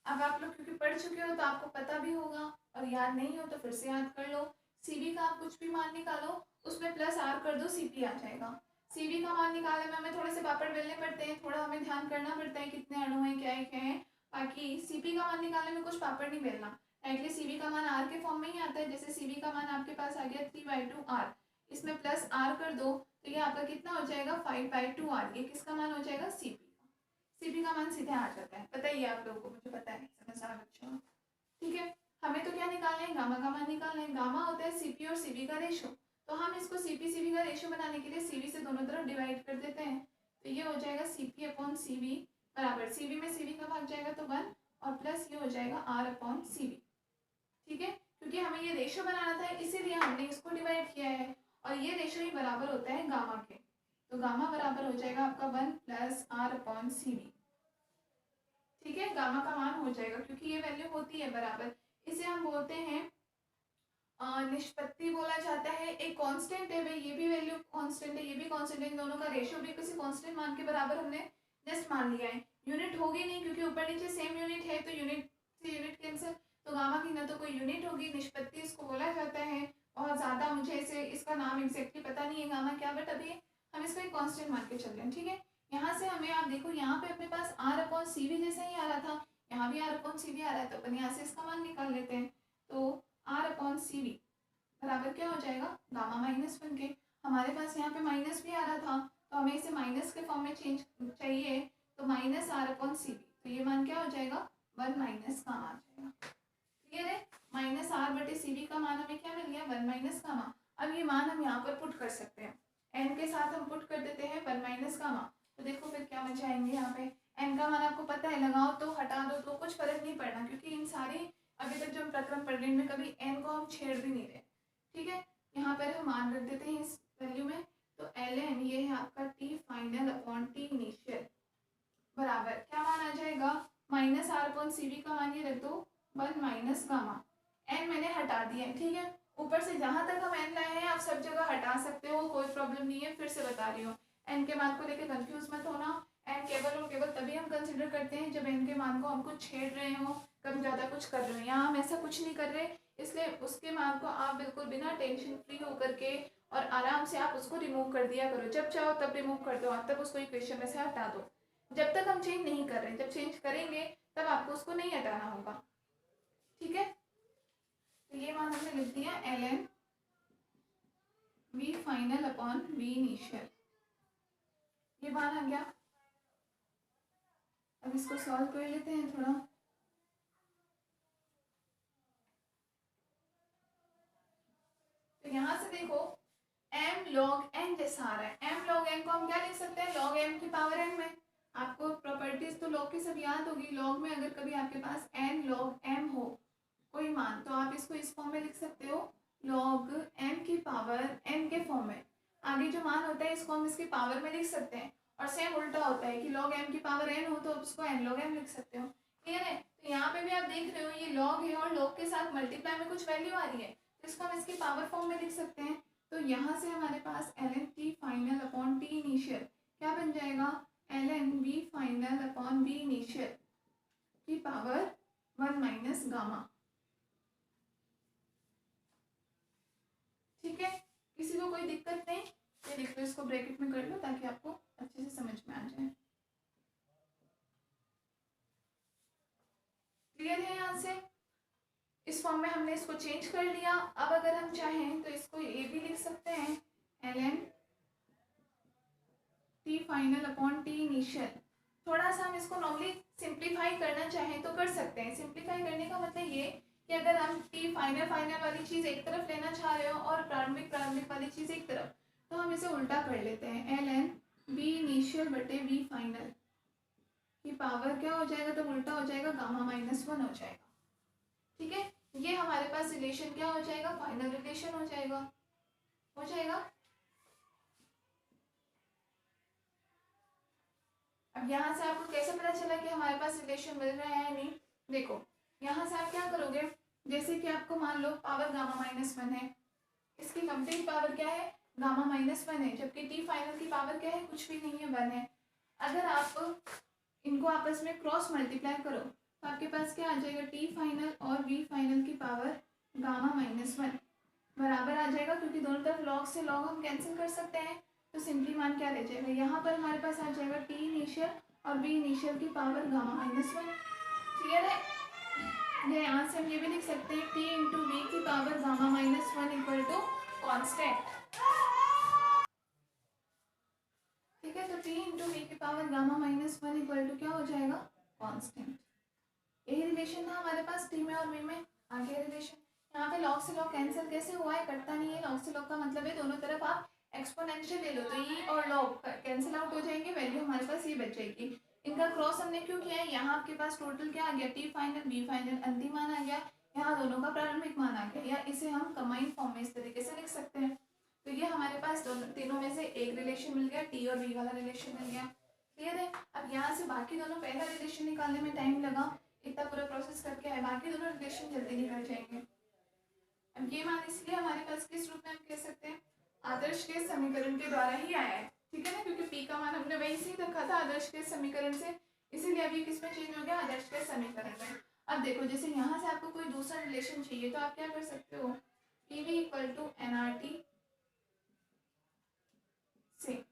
अब आप लोग क्योंकि पढ़ चुके हो तो आपको पता भी होगा, और याद नहीं हो तो फिर से याद कर लो, सीवी का आप कुछ भी मान निकालो उसमें प्लस आर कर दो, सीपी आ जाएगा। सीवी का मान निकालने में हमें थोड़े से पापड़ बेलने पड़ते हैं, थोड़ा हमें ध्यान करना पड़ता है कितने अणु हैं, क्या है, बाकी सीपी का मान निकालने में कुछ पापड़ नहीं बेलना, डायरेक्टली सीवी का मान आर के फॉर्म में ही आता है। जैसे सीवी का मान आपके पास आ गया 3/2 आर, इसमें प्लस आर कर दो तो ये आपका कितना हो जाएगा 5/2 आर, ये किसका मान हो जाएगा, सीपी का। सीपी का मान सीधे आ जाता है, बताइए आप लोगों को, मुझे पता है समझ आ बच्चों, ठीक है। हमें तो क्या निकालना है, गामा का मान निकालना है, गामा होता है सीपी और सीवी का रेशो, तो हम इसको सीपी सीवी का रेशो बनाने के लिए सीवी से दोनों तरफ डिवाइड कर देते हैं, तो ये हो जाएगा सीपी अपॉन सीवी बराबर, सीवी में सीवी का भाग जाएगा तो 1, और प्लस ये हो जाएगा आर अपॉन सीवी, ठीक है। क्योंकि हमें ये रेशो बनाना था इसीलिए हमने इसको डिवाइड किया है, और ये रेशो ही बराबर होता है गामा के, तो गामा बराबर हो जाएगा आपका 1 प्लस आर अपॉन सीवी, ठीक है। गामा का मान हो जाएगा क्योंकि ये वैल्यू होती है बराबर, इसे हम बोलते हैं निष्पत्ति बोला जाता है। एक कांस्टेंट है भाई, ये भी वैल्यू कांस्टेंट है, ये भी कांस्टेंट है, इन दोनों का रेशियो भी किसी कांस्टेंट मान के बराबर हमने जस्ट मान लिया है। यूनिट होगी नहीं क्योंकि ऊपर नीचे सेम यूनिट है, तो यूनिट से यूनिट कैंसिल, तो गामा की ना तो कोई यूनिट होगी, निष्पत्ति इसको बोला जाता है। बहुत ज़्यादा मुझे इसे इसका नाम एग्जैक्टली पता नहीं है गामा क्या, बट अभी हम इसको एक कॉन्स्टेंट मान के चल रहे हैं, ठीक है। यहाँ से हमें आप देखो यहाँ पे अपने पास आर अपॉन सी वी जैसा ही आ रहा था, यहाँ भी आर अपॉन सी वी आ रहा है, तो अपन यहाँ से इसका मान निकाल लेते हैं, तो आर अपॉन सी वी बराबर क्या हो जाएगा, गामा माइनस 1 के। हमारे पास यहाँ पे माइनस भी आ रहा था, तो हमें इसे माइनस के फॉर्म में चेंज चाहिए, तो minus R upon C V, तो ये मान क्या हो जाएगा 1 माइनस गामा आ जाएगा। क्लियर है, माइनस आर बटे सी वी का मान हमें क्या मिल गया 1 माइनस गामा। अब ये मान हम यहाँ पर पुट कर सकते हैं, एन के साथ हम पुट कर देते हैं 1 माइनस गामा, तो देखो फिर क्या बचाएंगे यहाँ पे, एन का मान आपको पता है, लगाओ तो हटा दो तो कुछ फर्क नहीं पड़ना, क्योंकि इन सारी अभी तक जो हम प्रक्रम पढ़ रहे हैं कभी एन को हम छेड़ भी नहीं रहे, ठीक है। यहाँ पर हम मान रख देते हैं इस वैल्यू में, तो एल एन ये है आपका T final upon T initial बराबर क्या मान आ जाएगा, minus R upon C V का मान ये रख दो 1 माइनस गामा। एन मैंने हटा दिया है, ठीक है। ऊपर से जहां तक हम एन लाए हैं आप सब जगह हटा सकते हो, कोई प्रॉब्लम नहीं है। फिर से बता रही हूँ, एन के मान को लेकर कंफ्यूज मत होना। एन केवल और केवल तभी हम कंसिडर करते हैं जब एन के मान को हम कुछ छेड़ रहे हो, कम ज़्यादा कुछ कर रहे हो। यहाँ हम ऐसा कुछ नहीं कर रहे, इसलिए उसके मान को आप बिल्कुल बिना टेंशन फ्री होकर के और आराम से आप उसको रिमूव कर दिया करो। जब चाहो तब रिमूव कर दो, तब उसको इक्वेशन में से हटा दो। जब तक हम चेंज नहीं कर रहे, जब चेंज करेंगे तब आपको उसको नहीं हटाना होगा, ठीक है। तो ये मान हमने लिख दिया L N V final upon V initial, ये मान आ गया। अब इसको सॉल्व कर लेते हैं थोड़ा। तो यहाँ से देखो m log n जैसा आ रहा है। m log n को हम क्या लिख सकते हैं, log m की पावर n में। आपको प्रॉपर्टीज तो log की सब याद होगी। log में अगर कभी आपके पास n log m हो कोई मान, तो आप इसको इस फॉर्म में लिख सकते हो, log m की पावर n के फॉर्म में। आगे जो मान होता है इसको हम इसकी पावर में लिख सकते हैं। और सेम उल्टा होता है कि log m की पावर n हो तो आप उसको n log m लिख सकते हो, क्लियर है। तो यहाँ पे भी आप देख रहे हो ये log है और log के साथ मल्टीप्लाई में कुछ वैल्यू आ रही है, तो इसको हम इसकी पावर फॉर्म में लिख सकते हैं। तो यहाँ से हमारे पास L N T final upon T initial क्या बन जाएगा, L N B final upon B initial की पावर 1 माइनस गामा, ठीक है। किसी को कोई दिक्कत नहीं, ये लिख लो, इसको ब्रैकेट में कर लो ताकि आपको अच्छे से समझ में आ जाए। क्लियर है यहाँ से। इस फॉर्म में हमने इसको चेंज कर लिया। अब अगर हम चाहें तो इसको ये भी लिख सकते हैं, L N T final upon T initial. थोड़ा सा हम इसको नॉर्मली सिंप्लीफाई करना चाहें तो कर सकते हैं। सिंप्लीफाई करने का मतलब ये कि अगर हम टी फाइनल फाइनल वाली चीज़ एक तरफ लेना चाह रहे हो और प्रारंभिक प्रारंभिक वाली चीज़ एक तरफ, तो हम इसे उल्टा कर लेते हैं, एल एन बी इनिशियल बटे बी फाइनल की पावर क्या हो जाएगा, तो उल्टा हो जाएगा, गामा माइनस 1 हो जाएगा, ठीक है। ये हमारे पास रिलेशन क्या हो जाएगा, फाइनल रिलेशन हो जाएगा, हो जाएगा। अब यहाँ से आपको कैसे पता चला कि हमारे पास रिलेशन मिल रहा है या नहीं, देखो यहाँ से आप क्या करोगे, जैसे कि आपको मान लो पावर गामा माइनस 1 है, इसकी कंप्लीट पावर क्या है, गामा माइनस 1 है, जबकि टी फाइनल की पावर क्या है, कुछ भी नहीं है, 1 है। अगर आप इनको आपस में क्रॉस मल्टीप्लाई करो तो आपके पास क्या आ जाएगा, टी फाइनल और वी फाइनल की पावर गामा माइनस 1 बराबर आ जाएगा, क्योंकि दोनों तरफ लॉग से लॉग हम कैंसिल कर सकते हैं। तो सिंपली मान क्या रह जाएगा, यहाँ पर हमारे पास आ जाएगा टी इनिशियल और बी इनिशियल की पावर गामा माइनस 1, क्लियर है। या यहाँ से हम ये भी लिख सकते हैं, टी इंटू वी की power gamma minus 1 equal to constant, ठीक है। तो टी इंटू वी की power gamma minus 1 equal to क्या हो जाएगा, कॉन्स्टेंट। यही रिलेशन था हमारे पास टी में और वी में। आगे रिलेशन यहाँ पे लॉग से लॉग कैंसिल कैसे हुआ है, कटता नहीं है। लॉग से लॉग का मतलब है दोनों तरफ आप एक्सपोनेंशियल ले लो, तो ये और लॉग कैंसिल आउट हो जाएंगे, वैल्यू हमारे पास ये बच जाएगी। इनका क्रॉस हमने क्यों किया है, यहाँ आपके पास टोटल क्या आ गया, टी फाइनल बी फाइनल अंतिम मान आ गया, यहाँ दोनों का प्रारंभिक मान आ गया, या इसे हम कंबाइंड फॉर्म में इस तरीके से लिख सकते हैं। तो ये हमारे पास दोनों तीनों में से एक रिलेशन मिल गया, टी और बी वाला रिलेशन मिल गया, क्लियर है। अब यहाँ से बाकी दोनों, पहला रिलेशन निकालने में टाइम लगा, इतना पूरा प्रोसेस करके आए, बाकी दोनों रिलेशन जल्दी निकल जाएंगे। अब ये मान इसलिए हमारे पास किस रूप में हम कह सकते हैं, आदर्श के समीकरण के द्वारा ही आया है, ठीक है ना, क्योंकि पी का मान हमने वही से ही रखा था आदर्श के समीकरण से, इसीलिए अभी किस में चेंज हो गया, आदर्श के समीकरण में। अब देखो जैसे यहाँ से आपको कोई दूसरा रिलेशन चाहिए तो आप क्या कर सकते हो, P V equal to N R T से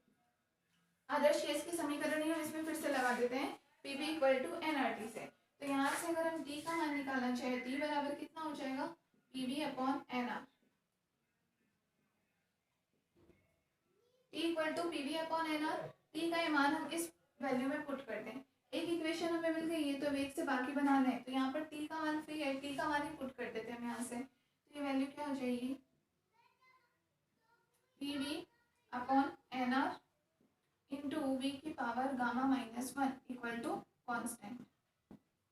आदर्श केस की समीकरण ही हम इसमें फिर से लगा देते हैं, P V equal to N R T से। तो यहाँ से अगर हम टी का मान निकालना चाहे, टी बराबर कितना हो जाएगा, P V upon N R, T equal to P V upon N R. T का ये मान हम इस वैल्यू में पुट कर दें, एक इक्वेशन हमें मिल गई है, तो एक से बाकी बनाना है, तो यहाँ पर टी का मान फ्री है, टी का मान ही पुट कर देते हैं हम यहाँ से। तो ये वैल्यू क्या हो जाएगी, P V upon N R into V की power gamma minus 1 equal to constant,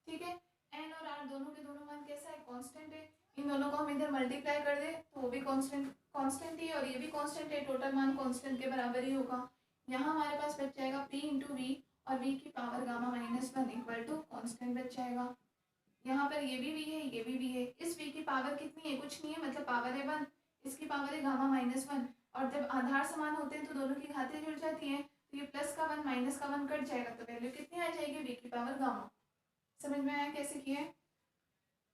ठीक है। एन और आर दोनों के दोनों मान कैसा है, कांस्टेंट है। इन दोनों को हम इधर मल्टीप्लाई कर दे तो वो भी कांस्टेंट ही है और ये भी कांस्टेंट है, टोटल मान कांस्टेंट के बराबर ही होगा। यहाँ हमारे पास बच जाएगा p इंटू वी और v की power gamma minus one equal to constant बच जाएगा। यहाँ पर ये भी v है, ये भी v है। इस v की पावर कितनी है, कुछ नहीं है, मतलब पावर है वन। इसकी पावर है गामा माइनस वन, और जब आधार समान होते हैं तो दोनों की घातें जुड़ जाती हैं, तो ये प्लस का वन माइनस का वन कट जाएगा, तो वैल्यू कितनी आ जाएगी, v की पावर गामा। समझ में आया कैसे किया है।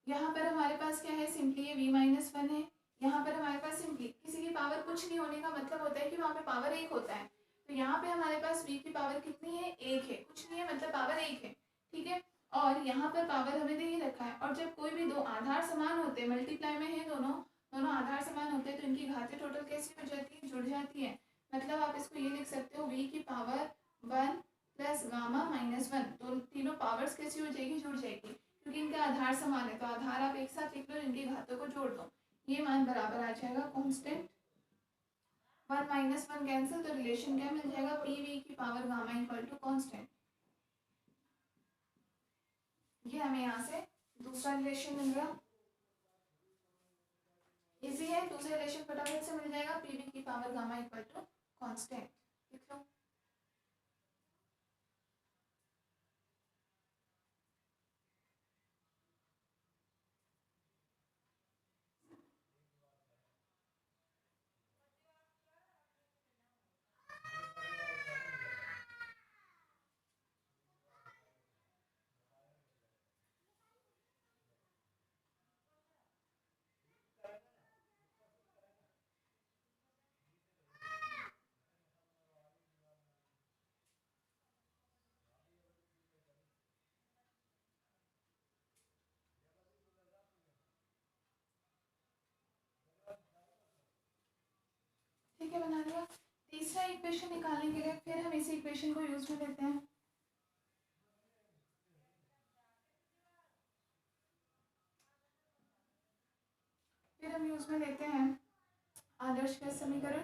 यहाँ पर हमारे पास क्या है, सिंपली ये v माइनस वन है। यहाँ पर हमारे पास सिंपली किसी की पावर कुछ नहीं होने का मतलब होता है कि वहाँ पे पावर एक होता है, तो यहाँ पे हमारे पास v की पावर कितनी है, एक है, कुछ नहीं है, मतलब पावर एक है, ठीक है। और यहाँ पर पावर हमें दे ही रखा है, और जब कोई भी दो आधार समान होते हैं, मल्टीप्लाई में है दोनों दोनों आधार समान होते हैं, तो इनकी घातें टोटल कैसी हो जाती है, जुड़ जाती है। मतलब आप इसको ये लिख सकते हो, v की power one plus gamma minus one, तो तीनों पावर्स कैसी हो जाएगी, जुड़ जाएगी, क्योंकि इनका आधार समान है, तो आधार आप एक साथ लिख लो, इनकी घातों को जोड़ दो, ये मान बराबर आ जाएगा constant one minus one cancel, तो रिलेशन क्या मिल जाएगा, पी वी की power gamma equal to constant. ये हमें यहाँ से दूसरा रिलेशन मिल गया, इजी है, दूसरा रिलेशन फटाफट से मिल जाएगा, पी वी की power gamma equal to constant, लिख लो। ठीक है, बना लिया। तीसरा इक्वेशन निकालने के लिए फिर हम इसी इक्वेशन को यूज में लेते हैं। फिर हम यूज में लेते हैं आदर्श गैस समीकरण।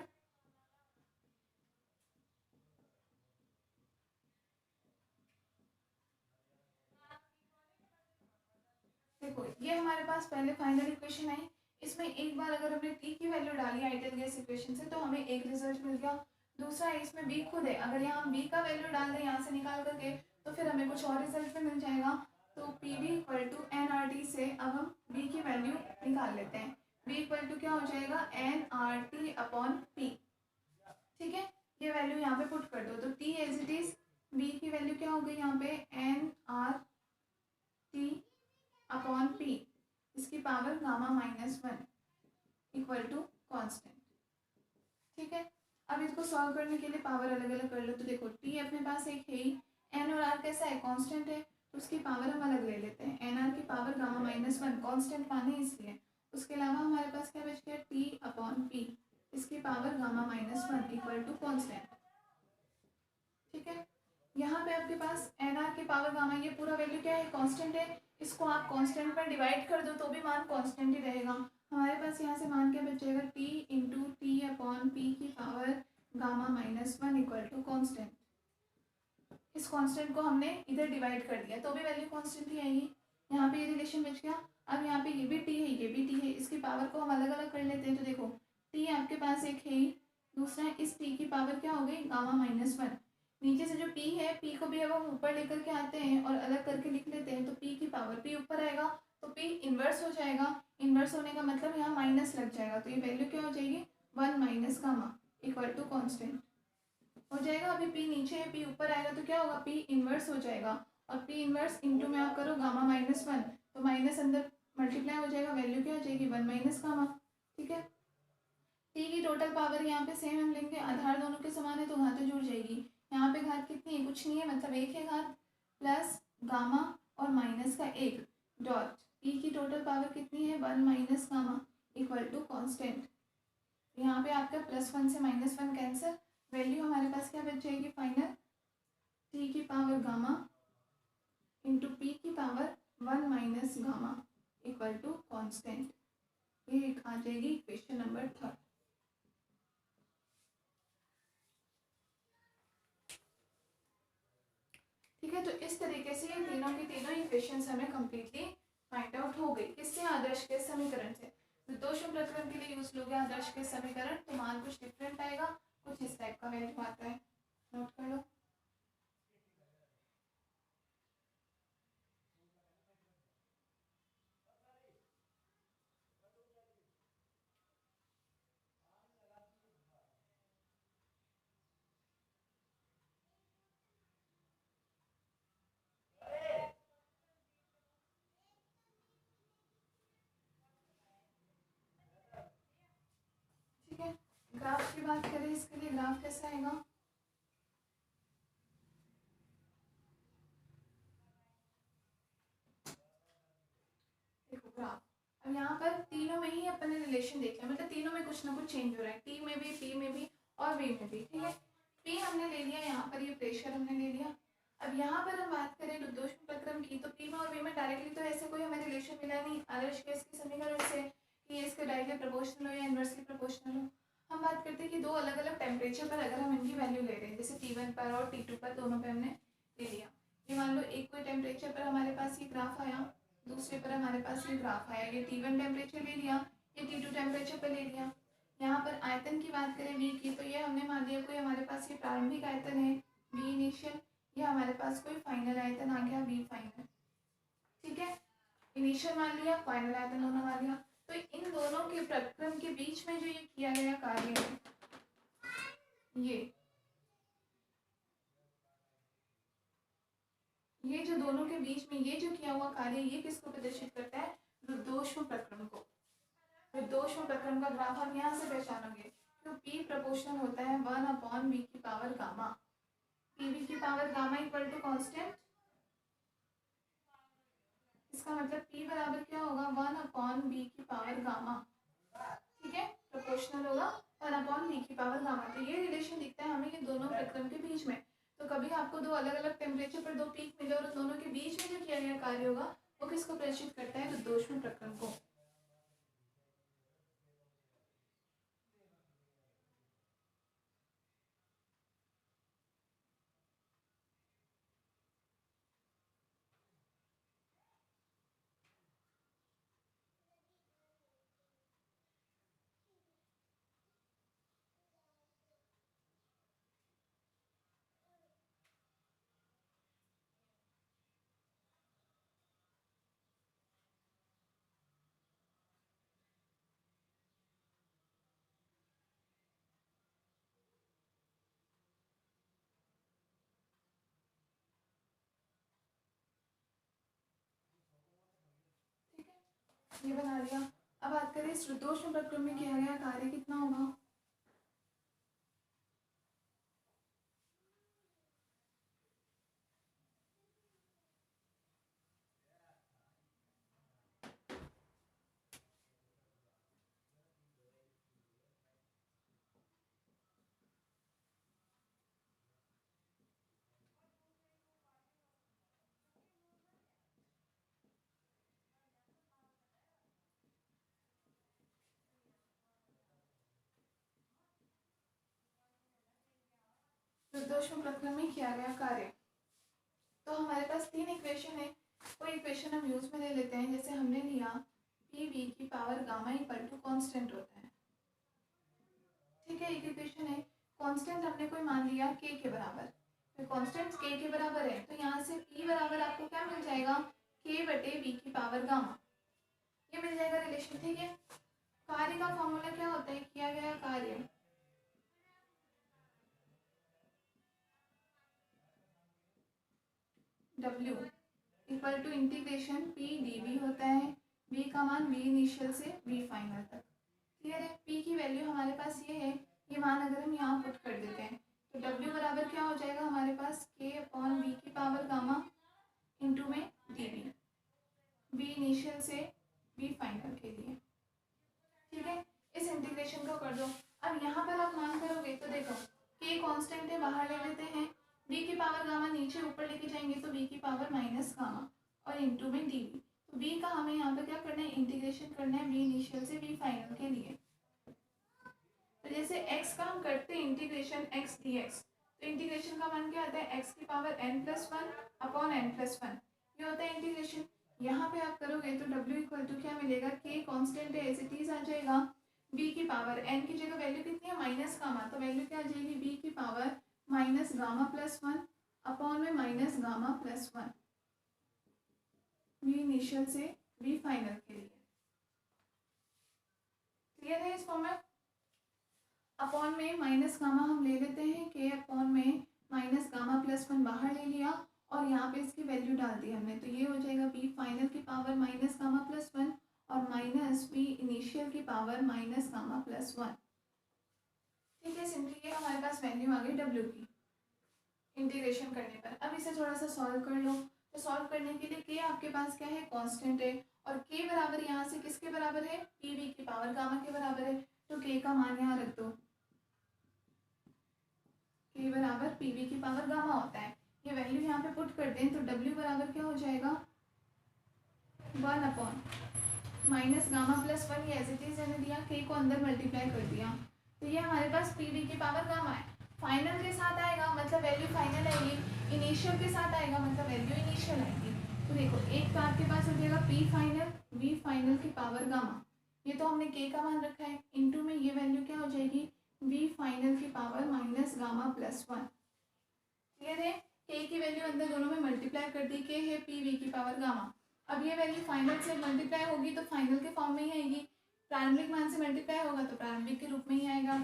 देखो ये हमारे पास पहले फाइनल इक्वेशन आई, इसमें एक बार अगर हमने टी की वैल्यू डाली आइडियल गैस इक्वेशन से, तो हमें एक रिजल्ट मिल गया। दूसरा है इसमें बी खुद है, अगर यहाँ हम बी का वैल्यू डाल दें यहाँ से निकाल करके, तो फिर हमें कुछ और रिजल्ट में मिल जाएगा। तो P B equal to N R T से अब हम बी की वैल्यू निकाल लेते हैं। बी इक्वल टू क्या हो जाएगा, N R T upon P, ठीक है। ये वैल्यू यहाँ पे पुट कर दो, तो T as it is, B की वैल्यू क्या हो गई यहाँ पे, N R T upon P, इसकी power gamma minus one equal to constant, ठीक है। अब इसको सॉल्व करने के लिए पावर अलग अलग कर लो, तो देखो टी अपने पास एक है ही, एन और आर कैसा है, कांस्टेंट है, तो उसकी पावर हम अलग ले लेते हैं, एन आर की power gamma minus one, constant माने इसलिए। उसके अलावा हमारे पास क्या बच गया, टी अपॉन पी, इसकी power gamma minus one equal to constant, ठीक है। यहाँ पे आपके पास एन आर की पावर गामा, ये पूरा वैल्यू क्या है, कांस्टेंट है, इसको आप कांस्टेंट पर डिवाइड कर दो तो भी मान कांस्टेंट ही रहेगा। हमारे पास यहाँ से मान क्या बचेगा, T into T upon P की power gamma minus one equal to constant. इस कांस्टेंट को हमने इधर डिवाइड कर दिया तो भी वैल्यू कांस्टेंट ही आएगी। यहाँ पे ये रिलेशन बच गया। अब यहाँ पे ये भी टी है, ये भी टी है, इसकी पावर को हम अलग अलग कर लेते हैं, तो देखो टी आपके पास एक है ही, दूसरा इस टी की पावर क्या हो गई, गामा माइनस वन। नीचे से जो पी है, पी को भी अब हम ऊपर लेकर के आते हैं और अलग करके लिख लेते हैं, तो पी की पावर, पी ऊपर आएगा तो पी इन्वर्स हो जाएगा, इन्वर्स होने का मतलब यहाँ माइनस लग जाएगा, तो ये वैल्यू क्या हो जाएगी, one minus gamma equal to constant हो जाएगा। अभी पी नीचे है, पी ऊपर आएगा तो क्या होगा, पी इन्वर्स हो जाएगा, और पी इन्वर्स इंटू में आप करो गामा माइनस वन, तो माइनस अंदर मल्टीप्लाई हो जाएगा, वैल्यू क्या हो जाएगी, वन माइनस गामा, ठीक है। टी की टोटल पावर यहाँ पे सेम हम लेंगे, आधार दोनों के समान है तो घातें जुड़ जाएगी। यहाँ पे घात कितनी है, कुछ नहीं है, मतलब एक है घात, प्लस गामा और माइनस का एक डॉट, पी की टोटल पावर कितनी है, one minus gamma equal to constant. यहाँ पे आपका प्लस वन से माइनस वन कैंसिल, वैल्यू हमारे पास क्या बच जाएगी फाइनल, टी की पावर गामा इंटू पी की power one minus gamma equal to constant. ये आ जाएगी क्वेश्चन नंबर थर्ड। ठीक है, तो इस तरीके से ये तीनों की तीनों इक्वेशंस हमें कम्प्लीटली फाइंड आउट हो गई। किससे, आदर्श के समीकरण से। दोषों प्रकरण के लिए यूज लोगे आदर्श के समीकरण, तो मान कुछ डिफरेंट आएगा, कुछ इस टाइप का वैल्यू आता है, नोट कर लो। ग्राफ की बात करें, इसके लिए ग्राफ कैसा आएगा? देखो ग्राफ, अब यहाँ पर तीनों में ही अपन ने रिलेशन देख लिया, मतलब तीनों में कुछ ना कुछ चेंज हो रहा है, टी में भी, पी में भी और वी में भी, ठीक है। पी हमने ले लिया, यहाँ पर ये प्रेशर हमने ले लिया। अब यहाँ पर हम बात करें रुद्धोष्म प्रक्रम की, तो पी में और वी में डायरेक्टली तो ऐसे कोई हमें रिलेशन मिला नहीं आदर्श गैस के समीकरण से कि ये इसके डायरेक्टली प्रोपोर्शनल हो या इनवर्सली प्रोपोर्शनल हो। हम बात करते हैं कि दो अलग अलग टेम्परेचर पर अगर हम इनकी वैल्यू ले रहे हैं, जैसे T1 पर और T2 पर, दोनों पे हमने ले लिया। ये मान लो एक कोई टेम्परेचर पर हमारे पास ये ग्राफ आया, दूसरे पर हमारे पास ये ग्राफ आया, ये T1 टेम्परेचर ले लिया, ये T2 टेम्परेचर पर ले लिया। यहाँ पर आयतन की बात करें V की, तो ये हमने मान लिया कोई हमारे पास ये प्रारंभिक आयतन है V इनिशियल, ये हमारे पास कोई फाइनल आयतन आ गया V फाइनल, ठीक है। इनिशियल मान लिया, फाइनल आयतन दोनों मान लिया। तो इन दोनों के प्रक्रम के बीच में जो ये किया गया कार्य है, ये जो दोनों के बीच में ये जो किया हुआ कार्य, ये किसको प्रदर्शित करता है? रुद्धोष्म प्रक्रम को। रुद्धोष्म प्रक्रम का ग्राफ हम यहाँ से पहचानोगे, तो P प्रोपोर्शनल होता है 1/v की पावर गामा, PV की power gamma equal to constant. इसका मतलब P बराबर क्या होगा? 1/v की पावर गामा, ठीक है, प्रोपोर्शनल होगा 1/v की पावर गामा। तो ये रिलेशन दिखता है हमें ये दोनों प्रक्रम के बीच में। तो कभी आपको दो अलग अलग टेम्परेचर पर दो पीक मिले और उन दोनों के बीच में जो किया गया कार्य होगा वो किसको प्रदर्शित करता है? रुद्धोष्म प्रक्रम को। ठीक है, ये बना लिया। अब बात करें इस रुद्धोष्म प्रक्रम में किया गया कार्य कितना होगा? रुद्धोष्म प्रक्रम में किया गया कार्य, तो हमारे पास तीन इक्वेशन है, कोई इक्वेशन हम यूज में ले लेते हैं। जैसे हमने लिया PV की power gamma equal to constant होता है, ठीक है, एक इक्वेशन है। कांस्टेंट हमने कोई मान लिया K के बराबर, तो कांस्टेंट K के बराबर है, तो यहाँ से P बराबर आपको क्या मिल जाएगा? K/V की पावर गामा, ये मिल जाएगा रिलेशन, ठीक है। कार्य का फॉर्मूला क्या होता है? किया गया कार्य W equal to integration P dV होता है, V का मान V इनिशियल से V फाइनल तक, क्लियर है। P की वैल्यू हमारे पास ये है, ये मान अगर हम यहाँ पुट कर देते हैं तो W बराबर क्या हो जाएगा हमारे पास? K/V की पावर गामा इंटू में dV, V इनिशियल से V फाइनल के लिए, ठीक है। इस इंटीग्रेशन को कर दो। अब यहाँ पर आप मान करोगे तो देखो K कांस्टेंट है, बाहर ले लेते हैं, V की पावर गामा नीचे ऊपर लेके जाएंगे तो V की पावर माइनस गामा और इंटू में dV। तो V का हमें यहाँ पे क्या करना है? इंटीग्रेशन करना है V इनिशियल से V फाइनल के लिए। तो जैसे x का हम करते हैं इंटीग्रेशन x dx, तो इंटीग्रेशन का मान क्या आता है? x की पावर n+1/n+1, ये होता है इंटीग्रेशन। यहाँ पे आप करोगे तो W इक्वल टू क्या मिलेगा? K कांस्टेंट है, एज इट इज आ जाएगा, V की पावर n की जगह वैल्यू कितनी है? माइनस गामा, तो वैल्यू क्या आ जाएगी? V की power minus gamma plus 1 upon में minus gamma plus 1, V initial से V फाइनल के लिए, क्लियर है इस फॉर्मेट। अपॉन में माइनस गामा हम ले लेते हैं, K अपॉन में माइनस गामा प्लस 1 बाहर ले लिया और यहाँ पे इसकी वैल्यू डाल दी हमने, तो ये हो जाएगा V फाइनल की पावर माइनस गामा प्लस 1 और माइनस V इनिशियल की पावर माइनस गामा प्लस 1, ठीक है, सिंपली ये हमारे पास वैल्यू आ गई डब्ल्यू की इंटीग्रेशन करने पर। अब इसे थोड़ा सा सॉल्व कर लो। तो सॉल्व करने के लिए के आपके पास क्या है, कांस्टेंट है, और के बराबर यहाँ से किसके बराबर है, पी वी की पावर गामा के बराबर है। तो के का मान यहाँ रख दो, के बराबर पी वी की पावर गामा होता है। ये वैल्यू यहाँ पे पुट कर दें तो डब्ल्यू बराबर क्या हो जाएगा, 1 माइनस गामा प्लस 1, ये एज इट इज मैंने दिया, के को अंदर मल्टीप्लाई कर दिया। तो ये हमारे पास पी वी की पावर गामा है। फाइनल के साथ आएगा मतलब वैल्यू फाइनल आएगी, इनिशियल के साथ आएगा मतलब वैल्यू इनिशियल आएगी। तो देखो एक तो आपके पास हो जाएगा पी फाइनल वी फाइनल की पावर गामा, ये तो हमने के का मान रखा है, इनटू में ये वैल्यू क्या हो जाएगी, वी फाइनल की power minus gamma plus 1। Clear है, के की वैल्यू अंदर दोनों में मल्टीप्लाई कर दी, के है पी वी की पावर गामा। अब ये वैल्यू फाइनल से मल्टीप्लाई होगी तो फाइनल के फॉर्म में ही आएगी, प्रारंभिक मान से मल्टीप्लाई होगा तो प्रारंभिक के रूप में ही आएगा।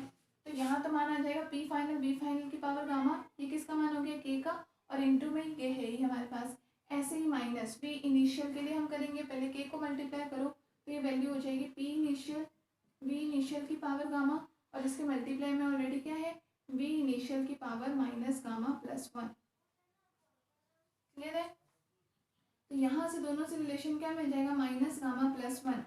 तो यहाँ तो मान आ जाएगा पी फाइनल वी फाइनल की पावर गामा, ये किसका मान हो गया, के का, और इनटू में ये है ही हमारे पास। ऐसे ही माइनस वी इनिशियल के लिए हम करेंगे, पहले के को मल्टीप्लाई करो तो ये वैल्यू हो जाएगी पी इनिशियल वी इनिशियल की पावर गामा, और इसके मल्टीप्लाई में ऑलरेडी क्या है, वी इनिशियल की power minus gamma plus 1। Clear है, तो यहाँ से दोनों से रिलेशन क्या मिल जाएगा, minus gamma plus 1।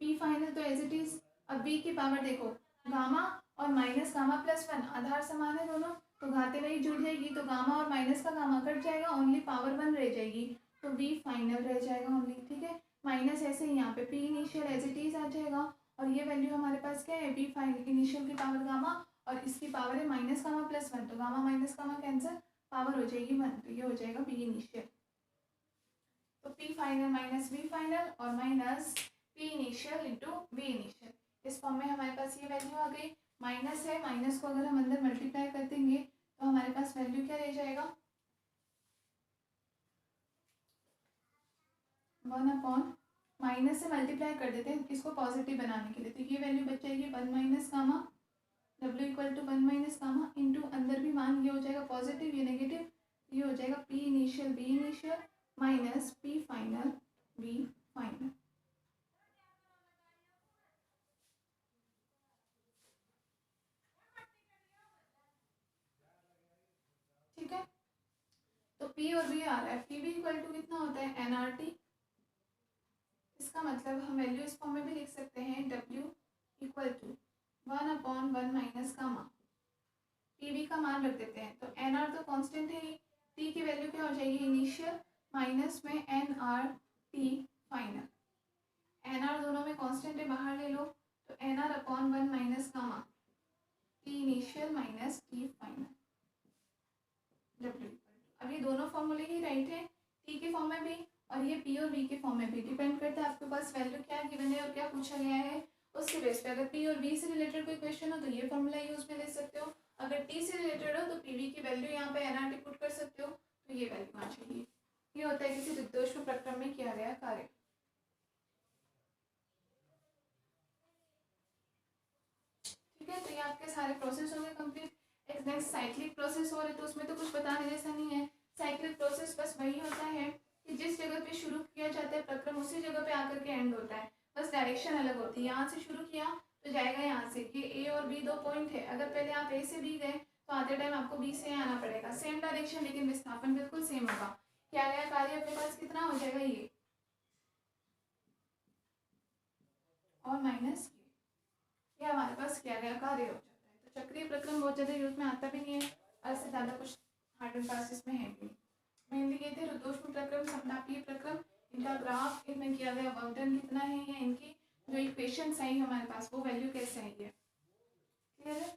P final तो एज इट इज, अब बी की पावर देखो, गामा और माइनस गामा प्लस 1 आधार समान है दोनों, तो घाते वही जुड़ जाएगी, तो गामा और माइनस का गामा कट जाएगा, ओनली पावर 1 रह जाएगी, तो बी फाइनल रह जाएगा ओनली। ठीक है, माइनस ऐसे ही यहाँ पे P initial as it is आ जाएगा, और ये वैल्यू हमारे पास क्या है, बी फाइनल इनिशियल की पावर गामा, और इसकी पावर है माइनस गामा प्लस 1, तो gamma minus gamma cancel, power हो जाएगी 1, तो ये हो जाएगा बी इनिशियल। तो P final minus V final और minus P initial into V initial, इस फॉर्म में हमारे पास ये वैल्यू आ गई। माइनस है, माइनस को अगर हम अंदर मल्टीप्लाई कर देंगे तो हमारे पास वैल्यू क्या रह जाएगा, 1 माइनस से मल्टीप्लाई कर देते हैं इसको पॉजिटिव बनाने के लिए, तो ये वैल्यू बच जाएगी 1 minus gamma, W equal to 1 minus gamma into अंदर भी मान ये हो जाएगा पॉजिटिव, ये नेगेटिव, ये हो जाएगा P initial B initial minus P final V final. ठीक है, तो P और V आ रहा है, पी वी इक्वल टू कितना होता है, एन आर टी। इसका मतलब हम वैल्यू इस फॉर्म में भी लिख सकते हैं, W equal to 1/1 minus gamma, P V का मान रख देते हैं, तो एन आर तो कांस्टेंट है ही, टी की वैल्यू क्या हो जाएगी, इनिशियल माइनस में N R T final, N R दोनों में कांस्टेंट है, बाहर ले लो, तो N R upon 1 minus gamma, T initial minus T final, W. अब ये दोनों फॉर्मूले ही राइट है, टी के फॉर्म में भी और ये पी और वी के फॉर्म में भी, डिपेंड करता है आपके पास वैल्यू क्या गिवन है और क्या पूछा गया है उसके बेस पे। अगर पी और वी से रिलेटेड कोई क्वेश्चन हो तो ये फॉर्मूला यूज में ले सकते हो, अगर टी से रिलेटेड हो तो पी वी की वैल्यू यहाँ पे एनआरटी पुट कर सकते हो, तो ये वैल्यू आ जाएगी। ये होता है किसी निर्दोष प्रक्रम में किया गया कार्य। ठीक है, तो ये आपके सारे प्रोसेस हो गए कंप्लीट। नेक्स्ट साइक्लिक प्रोसेस हो रहे तो उसमें तो कुछ बताने जैसा नहीं है। साइक्लिक प्रोसेस बस वही होता है कि जिस जगह पे शुरू किया जाता है प्रक्रम उसी जगह पे आकर के एंड होता है, बस डायरेक्शन अलग होती है। यहाँ से शुरू किया तो जाएगा यहाँ से, ये ए और बी 2 पॉइंट है, अगर पहले आप ए से बी गए तो आते टाइम आपको बी से आना पड़ेगा, सेम डायरेक्शन लेकिन विस्थापन बिल्कुल सेम होगा। क्या गया कार्य अपने पास कितना हो जाएगा, ये और माइनस ये हमारे पास किया गया कार्य हो जाता है। तो चक्रीय प्रक्रम बहुत ज़्यादा यूज में आता भी नहीं है और इससे ज़्यादा कुछ हार्ड एंड फास्ट इसमें है भी। मेनली ये थे रुद्धोष्म प्रक्रम, समतापीय प्रक्रम, इनका ग्राफ इनमें किया गया वर्क डन कितना है या इनकी जो इक्वेशंस आई हमारे पास वो वैल्यू कैसे आई है। क्लियर है।